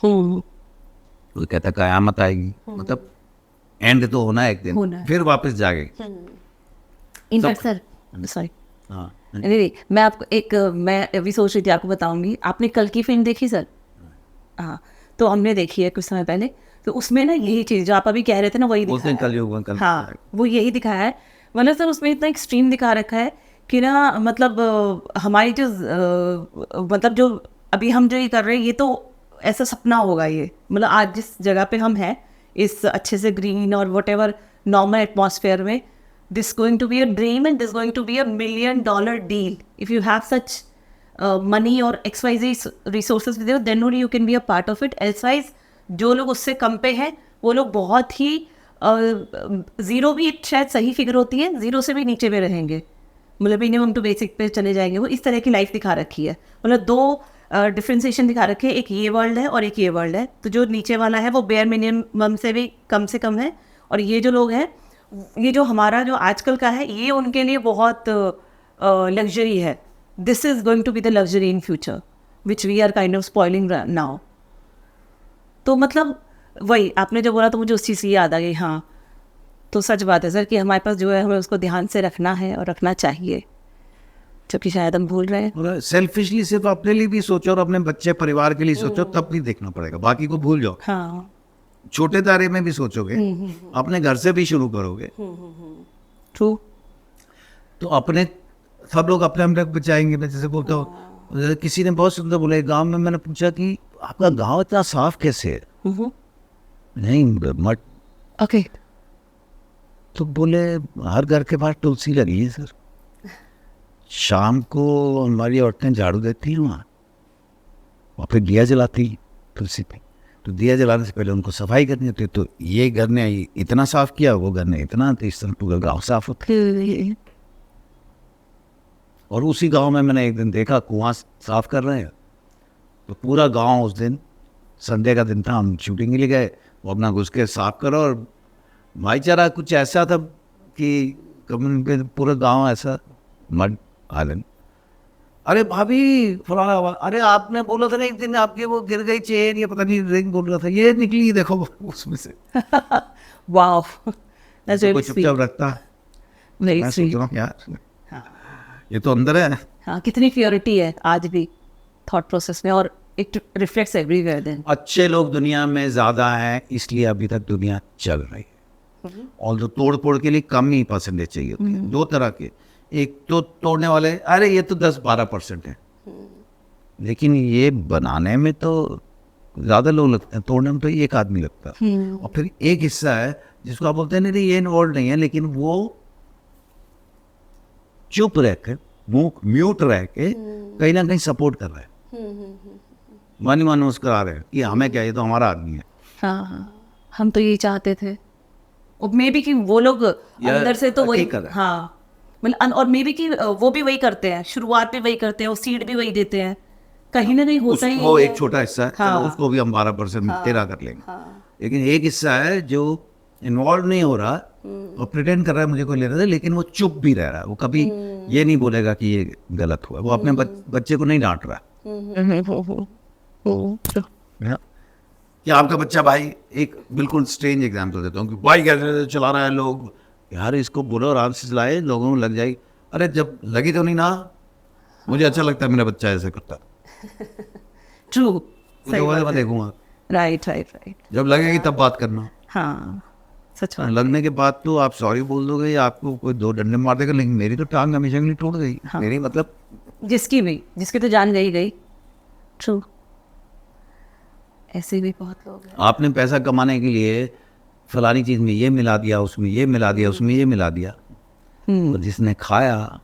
कोई कहता है कयामत आएगी, मतलब एंड तो होना है एक होना दिन, है। फिर वापस जाएगी। इनफैक्ट सर, सॉरी, हाँ, नहीं, मैं आपको एक, मैं अभी सोच रही थी आपको बताऊंगी। आपने कल की फिल्म देखी सर? हाँ, तो हमने देखी है कुछ समय पहले। तो उसमें ना यही चीज़ जो आप अभी कह रहे थे ना, वही उस दिन दिखाया है। कलयुग में कल। हाँ, वो यही दिखाया है। मतलब सर उसमें इतना एक्सट्रीम दिखा रखा है कि ना, मतलब हमारी जो मतलब जो अभी हम जो ये कर रहे हैं, ये तो ऐसा सपना होगा ये। मतलब आज जिस जगह पे हम हैं, इस अच्छे से ग्रीन और वट एवर नॉर्मल एटमॉस्फेयर में, this going to be a dream and this going to be a $1 million डील। If you have such money और XYZ resources with you, then only you can be a part of it. Elsewise जो लोग उससे कम पे हैं, वो लोग बहुत ही ज़ीरो भी शायद सही फिगर होती है, ज़ीरो से भी नीचे में रहेंगे, मतलब मिनिमम टू बेसिक पे चले जाएंगे। वो इस तरह की लाइफ दिखा रखी है। मतलब दो डिफ्रेंसिएशन दिखा रखे हैं, एक ये वर्ल्ड है और एक ये वर्ल्ड है। तो जो नीचे वाला है वो बेयर मिनिमम से भी कम है, और ये जो लोग हैं, ये जो हमारा जो आजकल का है, ये उनके लिए बहुत लग्जरी है। This is going to be the luxury in future which we are kind of spoiling now. तो मतलब वही आपने जो बोला तो मुझे उस चीज़ की याद आ गई। हाँ, तो सच बात है सर कि हमारे पास जो है हमें उसको ध्यान से रखना है और रखना चाहिए, जो कि शायद हम भूल रहे हैं। और सेल्फिशली सिर्फ अपने लिए भी सोचो और अपने बच्चे परिवार के लिए सोचो, तब भी देखना पड़ेगा, बाकी को भूल जाओ। हाँ, छोटे दायरे में भी सोचोगे, अपने घर से भी शुरू करोगे, ट्रू। तो अपने सब लोग अपने अपने को बचाएंगे। मैं जैसे बोलता हूँ, किसी ने बहुत सुंदर बोला, गांव में मैंने पूछा कि आपका गांव इतना साफ कैसे है? नहीं, मट। ओके। तो बोले हर घर के पास तुलसी लगी है सर, शाम को हमारी औरतें झाड़ू देती हैं वहाँ, और फिर दिया जलाती तुलसी पे। तो दिया जलाने से पहले उनको सफाई करनी होती है। तो ये घर ने इतना साफ किया, वो घर ने इतना, तो इस तरह पूरा गाँव साफ होता है। और उसी गांव में मैंने एक दिन देखा कुआं साफ कर रहे हैं, तो पूरा गांव उस दिन संडे का दिन था, हम शूटिंग के लिए गए, वो अपना घुस के साफ करो। और भाईचारा कुछ ऐसा था कि कम्युनिटी, पूरा गांव ऐसा मड आइलैंड। अरे भाभी फलाना, अरे आपने बोला था ना एक दिन आपके वो गिर गई चेन, ये पता नहीं रिंग बोल रहा था, ये निकली देखो उसमें से। वाओ, दैट्स तो वेरी चुपचाप रखता, वेरी मैं सोच स्वीट। रहा हूँ यार ये तो अंदर है। हाँ, कितनी प्योरिटी है आज भी थॉट प्रोसेस में, और इट रिफ्लेक्ट्स एवरीवेयर देन। अच्छे लोग दुनिया में ज्यादा हैं, इसलिए अभी तक दुनिया चल रही है। और जो तोड़ फोड़ के लिए कम ही परसेंटेज चाहिए होती है। दो तरह के, एक तो तोड़ने वाले, अरे ये तो 10-12% है, लेकिन ये बनाने में तो ज्यादा लोग लगते हैं, तोड़ने में तो एक आदमी लगता है। और फिर एक हिस्सा है जिसको आप बोलते हैं नहीं ये इन्वॉल्व नहीं है, लेकिन वो चुप रह के, म्यूट रह के कहीं ना कहीं सपोर्ट कर रहा है, मन मन मुस्कुरा रहे हैं कि हमें क्या, ये तो हमारा आदमी है। हाँ, हम तो यही चाहते थे। मे बी कि वो लोग अंदर से तो वही, हकीकत है। हाँ, मतलब और मे बी कि वो भी वही करते हैं, शुरुआत भी वही करते हैं, वो सीड भी वही देते हैं, कहीं ना कहीं होता ही वो है। एक छोटा हिस्सा है, हाँ। चलो उसको भी हम 12% तेरा कर लेंगे। लेकिन एक हिस्सा है जो इन्वॉल्व नहीं हो रहा, और प्रिटेंड कर रहा है मुझे कोई लेना था, लेकिन वो चुप भी रह रहा है, वो कभी ये नहीं बोलेगा कि ये गलत हुआ, वो अपने बच्चे को नहीं डांट रहा है। कि आपका बच्चा, भाई एक बिल्कुल स्ट्रेंज एग्जांपल देता हूँ कि बाइक ऐसे चला रहा है, लोग यार इसको बोलो आराम से चलाए, लोगों में लग जाएगी। अरे जब लगी तो नहीं ना, मुझे अच्छा लगता है मेरा बच्चा ऐसे करता, ट्रू, मैं देखूंगा, राइट राइट राइट, जब लगेगी तब बात करना। हाँ सच बात। लगने के बाद तो आप सॉरी बोल दोगे या आपको कोई 2 डंडे मार देगा, लेकिन मेरी तो टांग हमेशा के लिए टूट गई। हाँ। मेरी मतलब जिसकी तो जान गई गई। ट्रू, ऐसे भी बहुत लोग हैं। आपने पैसा कमाने के लिए फलानी चीज में ये मिला दिया, उसमें ये मिला दिया, उसमें ये मिला दिया, तो जिसने खाया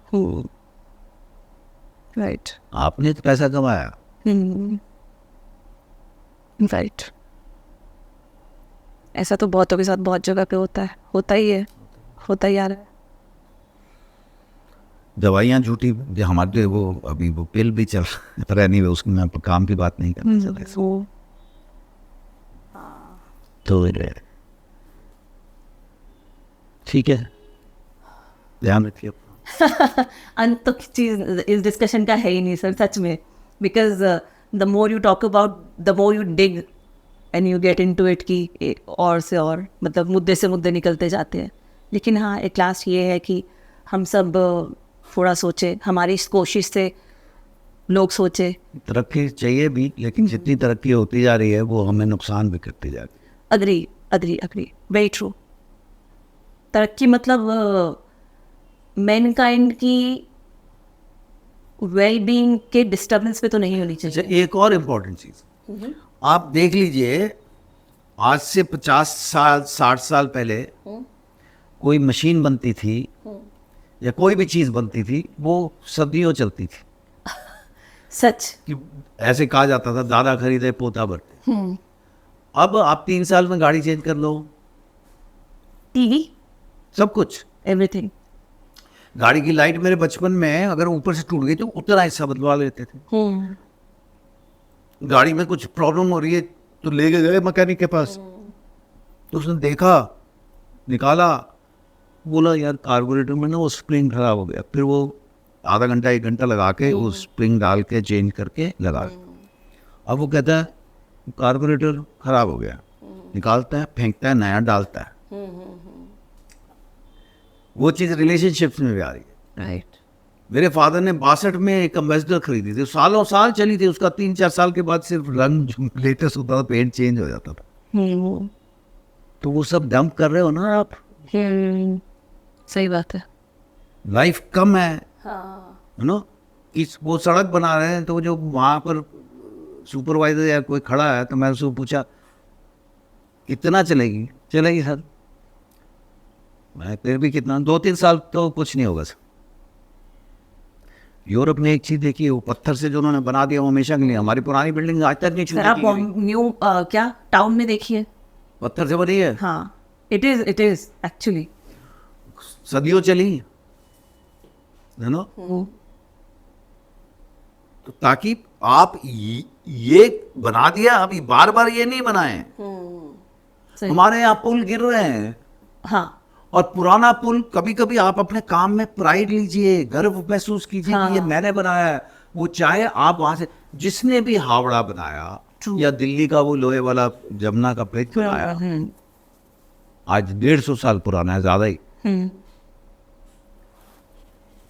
राइट आपने तो पैसा कमाया। राइट, ऐसा तो बहुतों के साथ बहुत जगह पे होता है, होता ही है, होता ही आ रहा है। दवाइयाँ झूठी, हमारे वो अभी वो पिल भी चल रहा है, नहीं उसमें मैं काम की बात नहीं करना चल रहा, तो ठीक है, ध्यान रखिए। अंत तो चीज इस डिस्कशन का है ही नहीं सर, सच में, because the more you talk about the more you dig and you get into it कि और से और मतलब मुद्दे से मुद्दे निकलते जाते हैं। लेकिन हाँ, एक लास्ट ये है कि हम सब थोड़ा सोचे, हमारी इस कोशिश से लोग सोचे। तरक्की चाहिए भी, लेकिन जितनी तरक्की होती जा रही है वो हमें नुकसान भी करती जा रही है। Agree agree agree, very true. तरक्की मतलब मैनकाइंड की वेल बीइंग के डिस्टर्बेंस पे तो नहीं होनी चाहिए। अच्छा, एक और इम्पोर्टेंट चीज आप देख लीजिए, आज से 50 साल 60 साल पहले कोई मशीन बनती थी या कोई भी चीज बनती थी, वो सदियों चलती थी। सच। कि ऐसे कहा जाता था दादा खरीदे पोता भरते। अब आप 3 साल में गाड़ी चेंज कर लो, टीवी, सब कुछ, एवरीथिंग। गाड़ी की लाइट मेरे बचपन में अगर ऊपर से टूट गई तो उतना हिस्सा बदलवा लेते थे। गाड़ी में कुछ प्रॉब्लम हो रही है तो ले गए मैकेनिक के पास, तो उसने देखा, निकाला, बोला यार कार्बोरेटर में ना वो स्प्रिंग खराब हो गया, फिर वो आधा घंटा 1 घंटा लगा के वो स्प्रिंग डाल के चेंज करके लगा। अब वो कहता है कार्बोरेटर खराब हो गया, निकालता है, फेंकता है, नया डालता है। वो चीज़ रिलेशनशिप्स में भी आ रही है। राइट। मेरे फादर ने 62 में एक एम्बेसडर खरीदी थी, सालों साल चली थी, उसका 3-4 साल के बाद सिर्फ रंग लेटेस्ट होता था, पेंट चेंज हो जाता था। तो वो सब डंप कर रहे हो ना आप। सही बात है। लाइफ कम है, यू नो, इस वो सड़क बना रहे हैं, तो जो वहाँ पर सुपरवाइजर या कोई खड़ा है, तो मैं उसको पूछा कितना चलेगी, चलेगी सर, मैं फिर भी कितना, 2-3 साल तो कुछ नहीं होगा सर। यूरोप में एक चीज देखी, वो पत्थर से जो उन्होंने बना दिया वो हमेशा के लिए, हमारी पुरानी बिल्डिंग आज तक नहीं सर आप छूटी। न्यू क्या टाउन में देखिए, पत्थर से बनी है, हाँ, इट इज एक्चुअली सदियों चली, है ना। तो ताकि आप ये बना दिया, अभी बार बार ये नहीं बनाए। हमारे यहाँ पुल गिर रहे हैं, हाँ, और पुराना पुल, कभी कभी आप अपने काम में प्राइड लीजिए, गर्व महसूस कीजिए कि ये मैंने बनाया है। वो चाहे आप वहां से, जिसने भी हावड़ा बनाया या दिल्ली का वो लोहे वाला जमुना का ब्रिज बनाया, आज 150 साल पुराना है, ज्यादा ही।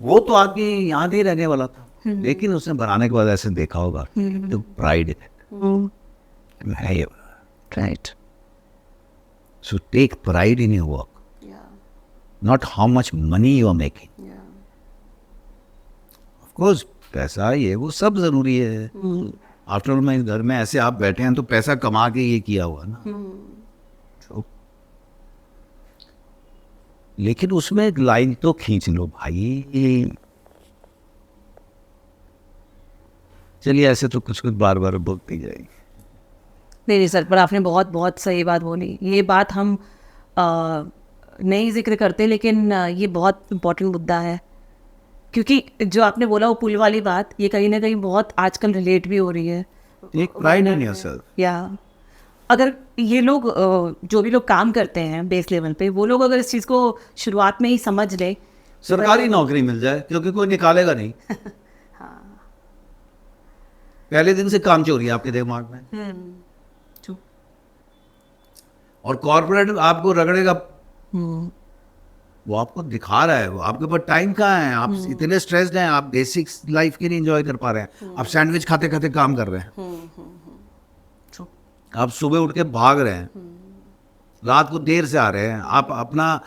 वो तो आदमी यहाँ ही रहने वाला था, लेकिन उसने बनाने के बाद ऐसे देखा होगा तो प्राइड है ये, right. So take pride in your work, not how much money you are making. Of course, पैसा ये वो सब जरूरी है। आफ्टर ऑल मैं घर में ऐसे आप बैठे हैं तो पैसा कमा के ये किया हुआ ना। तो, लेकिन उसमें एक लाइन तो खींच लो भाई। चलिए, ऐसे तो कुछ कुछ बार बार बोलती जाएगी। नहीं सर, पर आपने बहुत बहुत सही बात बोली। ये बात हम नहीं जिक्र करते, लेकिन ये बहुत इम्पोर्टेंट मुद्दा है, क्योंकि जो आपने बोला वो पुल वाली बात, ये कहीं ना कहीं बहुत आजकल रिलेट भी हो रही है। एक प्राइड इन योरसेल्फ। या अगर ये लोग जो भी लोग काम करते हैं बेस लेवल पे, वो लोग अगर इस चीज़ को शुरुआत में ही समझ ले, सरकारी नौकरी मिल जाए, क्योंकि कोई निकालेगा नहीं। पहले दिन से काम चोरी है आपके दिमाग में। true. और कॉर्पोरेट आपको रगड़ेगा, वो आपको दिखा रहा है, वो आपके पास टाइम कहाँ है, आप इतने स्ट्रेस्ड हैं, आप बेसिक लाइफ के लिए एंजॉय कर पा रहे हैं, आप सैंडविच खाते खाते काम कर रहे हैं, True. आप सुबह उठ के भाग रहे हैं, रात को देर से आ रहे हैं, आप अपना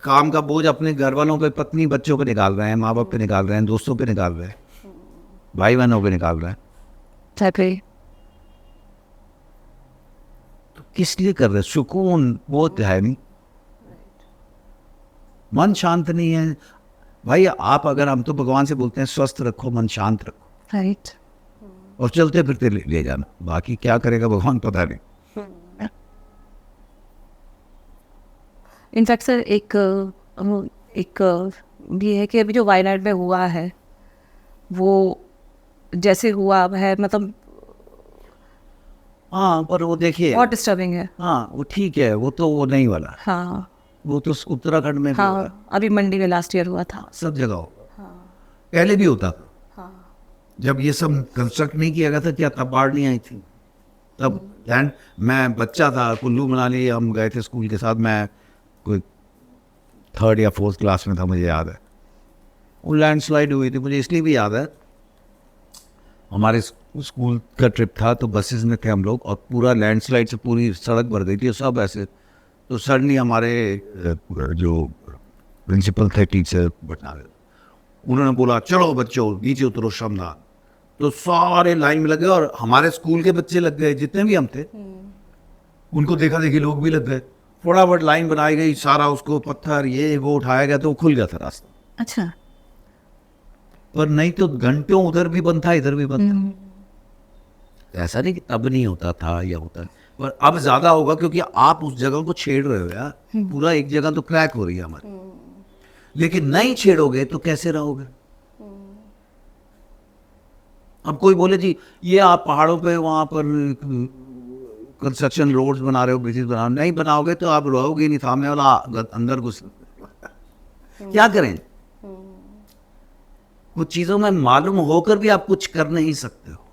काम का बोझ अपने घर वालों पे, पत्नी बच्चों पे निकाल रहे हैं, माँ बाप पे निकाल रहे हैं, दोस्तों पे निकाल रहे हैं, भाई बहनों पे निकाल रहे हैं। Exactly. तो किस लिए कर रहे हैं? सुकून वो है नहीं, मन शांत नहीं है भाई। आप अगर, हम तो भगवान से बोलते हैं स्वस्थ रखो, मन शांत रखो, Right. और चलते फिरते ले जाना, बाकी क्या करेगा भगवान पता नहीं। इनफैक्ट सर एक ये है कि अभी जो वायनाड में हुआ है, वो जैसे हुआ है, मतलब हाँ, पर वो देखिए, बहुत डिस्टर्बिंग है। हाँ वो ठीक है, वो तो वो नहीं वाला, हाँ वो तो उत्तराखंड में भी हुआ है, हाँ, अभी मंडी में लास्ट ईयर हुआ था। सब जगह होगा, पहले भी होता था। जब ये सब कंस्ट्रक्ट नहीं किया गया था, क्या तब बाढ़ नहीं आई थी? तब लैंड, मैं बच्चा था, कुल्लू मनाली हम गए थे स्कूल के साथ, मैं कोई 3rd या 4th क्लास में था, मुझे याद है। वो लैंडस्लाइड हुई थी, मुझे इसलिए भी याद है, हमारे स्कूल का ट्रिप था, तो बसेस में थे हम लोग, और पूरा लैंडस्लाइड से पूरी सड़क भर गई थी, और सब ऐसे। तो सडनली हमारे जो प्रिंसिपल थे, टीचर भटनागर, उन्होंने बोला चलो बच्चों नीचे उतरो श्रमदान। तो सारे लाइन में लगे, और हमारे स्कूल के बच्चे लग गए, जितने भी हम थे, उनको देखा देखी लोग भी लग गए, फटाफट लाइन बनाई गई, सारा उसको पत्थर ये वो उठाया गया, तो वो खुल गया था रास्ता। अच्छा। पर नहीं तो घंटों उधर भी बंद था, इधर भी बंद था। ऐसा नहीं कि तब नहीं होता था या होता है, पर अब ज्यादा होगा, क्योंकि आप उस जगह को छेड़ रहे हो यार, पूरा एक जगह तो क्रैक हो रही है हमारी। लेकिन नहीं छेड़ोगे तो कैसे रहोगे? अब कोई बोले जी ये आप पहाड़ों पे वहां पर कंस्ट्रक्शन रोड्स बना रहे हो, ब्रिजेस बना रहे हो, नहीं बनाओगे तो आप रहोगे नहीं, सामने वाला अंदर घुस क्या करें? कुछ चीजों में मालूम होकर भी आप कुछ कर नहीं सकते हो।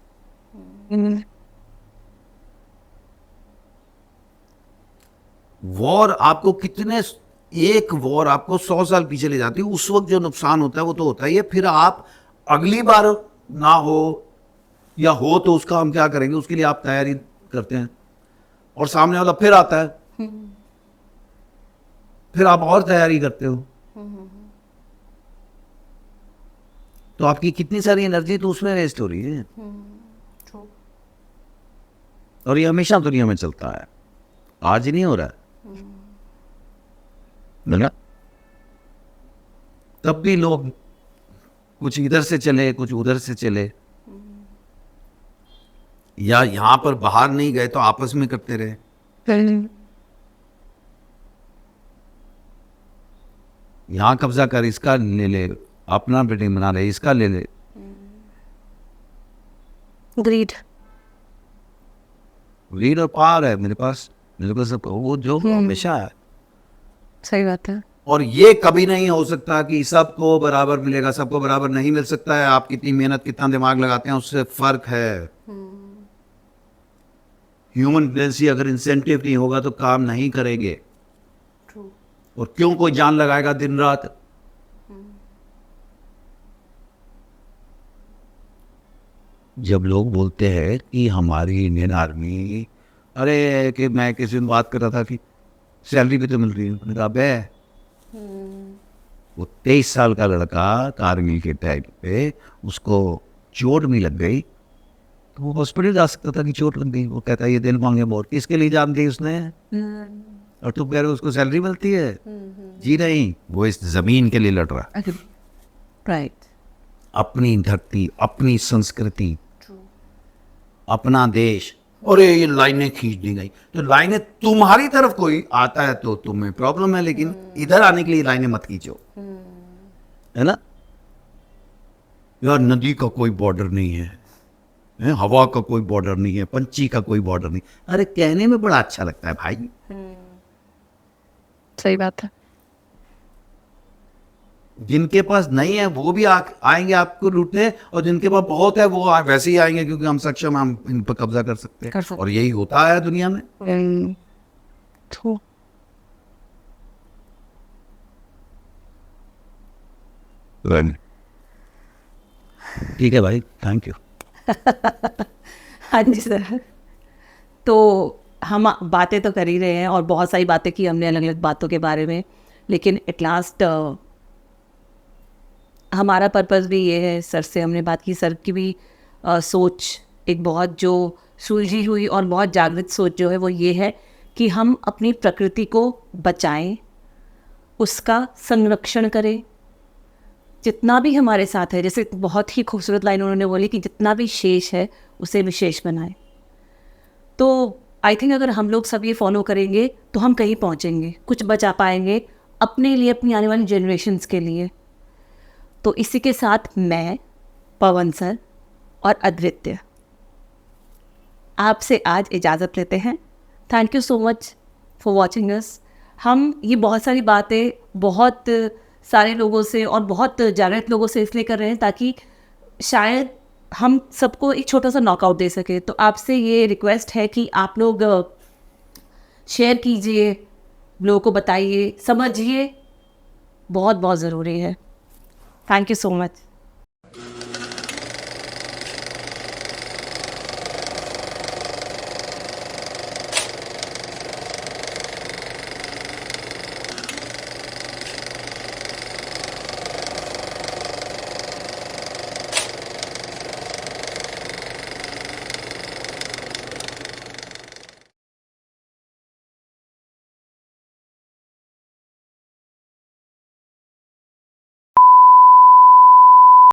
वॉर आपको कितने, एक वॉर आपको 100 साल पीछे ले जाती है, उस वक्त जो नुकसान होता है वो तो होता ही है, फिर आप अगली बार ना हो या हो तो उसका हम क्या करेंगे, उसके लिए आप तैयारी करते हैं, और सामने वाला फिर आता है, फिर आप और तैयारी करते हो, तो आपकी कितनी सारी एनर्जी तो उसमें वेस्ट हो रही है। और ये हमेशा दुनिया में चलता है, आज ही नहीं हो रहा है ना? तब भी लोग कुछ इधर से चले, कुछ उधर से चले, या यहां पर बाहर नहीं गए तो आपस में करते रहे। यहां कब्जा कर, इसका ले ले, अपना बिल्डिंग बना ले, इसका ले ले। ग्रीड रीड और पावर है मेरे पास सब, वो जो हमेशा है। सही बात है। और ये कभी नहीं हो सकता कि सबको बराबर मिलेगा, सबको बराबर नहीं मिल सकता है। आप कितनी मेहनत, कितना दिमाग लगाते हैं, उससे फर्क है। ह्यूमन टेंडेंसी, अगर इंसेंटिव नहीं होगा तो काम नहीं करेंगे। और क्यों कोई जान लगाएगा दिन रात? जब लोग बोलते हैं कि हमारी इंडियन आर्मी, अरे कि मैं किसी दिन बात कर रहा था कि सैलरी भी तो मिल रही है, मैंने कहा बे, वो 23 साल का लड़का कारगिल के टाइम पे उसको चोट भी लग गई, तो वो हॉस्पिटल जा सकता था कि चोट लग गई, वो कहता है ये दिल मांगे मोर, किसके लिए जान दी उसने? और तुम कह रहे हो उसको सैलरी मिलती है? जी नहीं, वो इस जमीन के लिए लड़ रहा है। राइट। अपनी धरती, अपनी संस्कृति, अपना देश। और ये लाइनें खींच दी गई, तो लाइनें तुम्हारी तरफ कोई आता है तो तुम्हें प्रॉब्लम है, लेकिन इधर आने के लिए लाइनें मत खींचो, है ना? यार नदी का कोई बॉर्डर नहीं है, हैं, हवा का कोई बॉर्डर नहीं है, पंछी का कोई बॉर्डर नहीं। अरे कहने में बड़ा अच्छा लगता है भाई। सही बात है। जिनके पास नहीं है वो भी आएंगे आपको लूटने, और जिनके पास बहुत है वो वैसे ही आएंगे, क्योंकि हम सक्षम हैं, हम इन पर कब्जा कर सकते कर हैं। सकते और यही होता है दुनिया में। ट्रू। ठीक है भाई, थैंक यू। हाँ जी सर। तो हम बातें तो कर ही रहे हैं और बहुत सारी बातें की हमने अलग अलग बातों के बारे में, लेकिन एट लास्ट हमारा पर्पस भी ये है, सर से हमने बात की, सर की भी सोच एक बहुत जो सुलझी हुई और बहुत जागृत सोच जो है वो ये है कि हम अपनी प्रकृति को बचाएं, उसका संरक्षण करें, जितना भी हमारे साथ है। जैसे बहुत ही खूबसूरत लाइन उन्होंने बोली कि जितना भी शेष है उसे विशेष बनाएं। तो आई थिंक अगर हम लोग सब ये फॉलो करेंगे तो हम कहीं पहुंचेंगे, कुछ बचा पाएंगे अपने लिए, अपनी आने वाली जनरेशन्स के लिए। तो इसी के साथ मैं, पवन सर और अद्वित्य आपसे आज इजाज़त लेते हैं। Thank you so much for watching us. हम ये बहुत सारी बातें बहुत सारे लोगों से और बहुत जागृत लोगों से इसलिए कर रहे हैं ताकि शायद हम सबको एक छोटा सा नॉकआउट दे सके। तो आपसे ये रिक्वेस्ट है कि आप लोग शेयर कीजिए, लोगों को बताइए, समझिए, बहुत बहुत ज़रूरी है। Thank you so much.